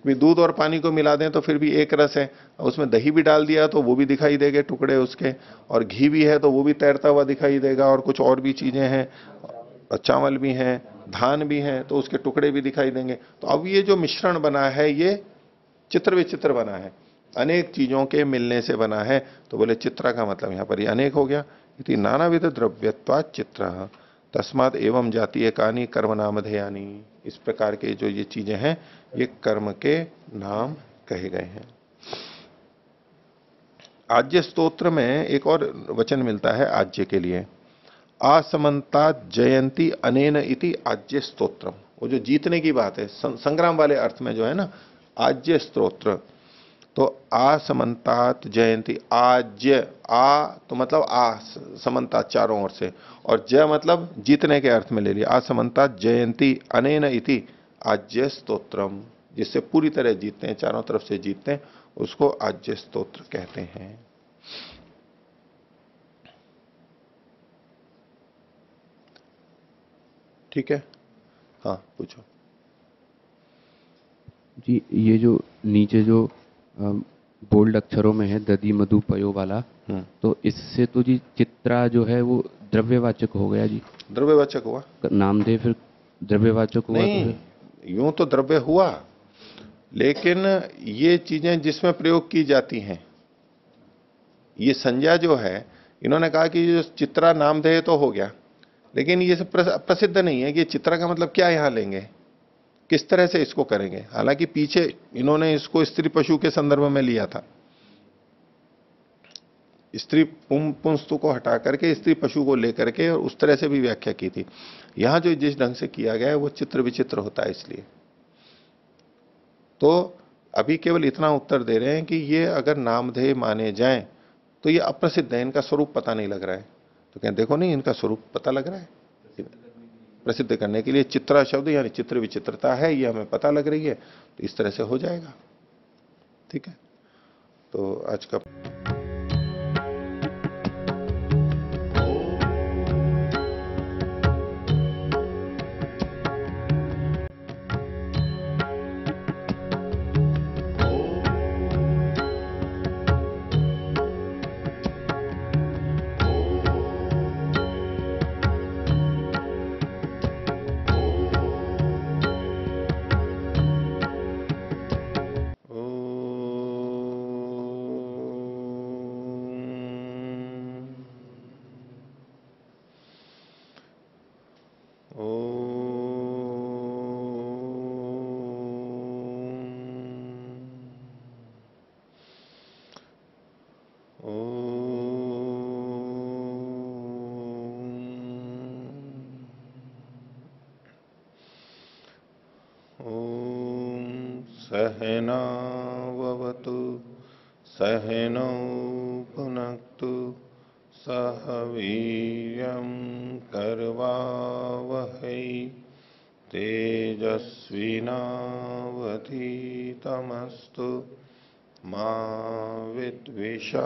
भी दूध और पानी को मिला दें तो फिर भी एक रस है, उसमें दही भी डाल दिया तो वो भी दिखाई देंगे टुकड़े उसके, और घी भी है तो वो भी तैरता हुआ दिखाई देगा, और कुछ और भी चीजें हैं, चावल भी हैं, धान भी हैं, तो उसके टुकड़े भी दिखाई देंगे। तो अब ये जो मिश्रण बना है ये चित्र विचित्र बना है, अनेक चीजों के मिलने से बना है। तो बोले चित्र का मतलब यहां पर ये अनेक हो गया। इति नानाविध द्रव्यत्वात् चित्र तस्मात् एवं जातीय कानी कर्म नामधेयानी। इस प्रकार के जो ये चीजें हैं ये कर्म के नाम कहे गए हैं। आज्य स्तोत्र में एक और वचन मिलता है आज्य के लिए, आसमंता जयंती अनेन इति आज्य स्तोत्रम। वो जो जीतने की बात है संग्राम वाले अर्थ में जो है ना आज्य स्तोत्र, तो आसमंतात जयंती, आज्य, आ तो मतलब आ समन्तात चारों ओर से, और जय मतलब जीतने के अर्थ में ले लिया। आसमंतात जयंती अनेन इति आज्य स्तोत्रम, जिससे पूरी तरह जीतते हैं, चारों तरफ से जीतते हैं, उसको आज्य स्तोत्र कहते हैं। ठीक है, हाँ पूछो। जी, ये जो नीचे जो बोल्ड अक्षरों में है दधि मधु पयो वाला, तो इससे तो जी चित्रा जो है वो द्रव्यवाचक हो गया जी। द्रव्यवाचक हुआ, नामदेव फिर द्रव्यवाचक हुआ? नहीं, तो फिर यूं तो द्रव्य हुआ, लेकिन ये चीजें जिसमें प्रयोग की जाती हैं, ये संज्ञा जो है, इन्होंने कहा कि जो चित्रा नामधेय तो हो गया, लेकिन ये सब प्रसिद्ध नहीं है कि चित्रा का मतलब क्या यहां लेंगे, किस तरह से इसको करेंगे। हालांकि पीछे इन्होंने इसको स्त्री पशु के संदर्भ में लिया था, स्त्री पुंस्तु को हटा करके स्त्री पशु को लेकर के और उस तरह से भी व्याख्या की थी। यहां जो जिस ढंग से किया गया है वो चित्र विचित्र होता है, इसलिए तो अभी केवल इतना उत्तर दे रहे हैं कि ये अगर नामधेय माने जाएं तो ये अप्रसिद्ध है, इनका स्वरूप पता नहीं लग रहा है। तो कहें देखो नहीं, इनका स्वरूप पता लग रहा है, प्रसिद्ध करने के लिए चित्रा शब्द यानी चित्र विचित्रता है, ये हमें पता लग रही है, तो इस तरह से हो जाएगा। ठीक है, तो आज का सहनावतु सहनौ भुनक्तु सह वीर्यं करवावहै तेजस्विनावधीतमस्तु मा विद्विषावहै।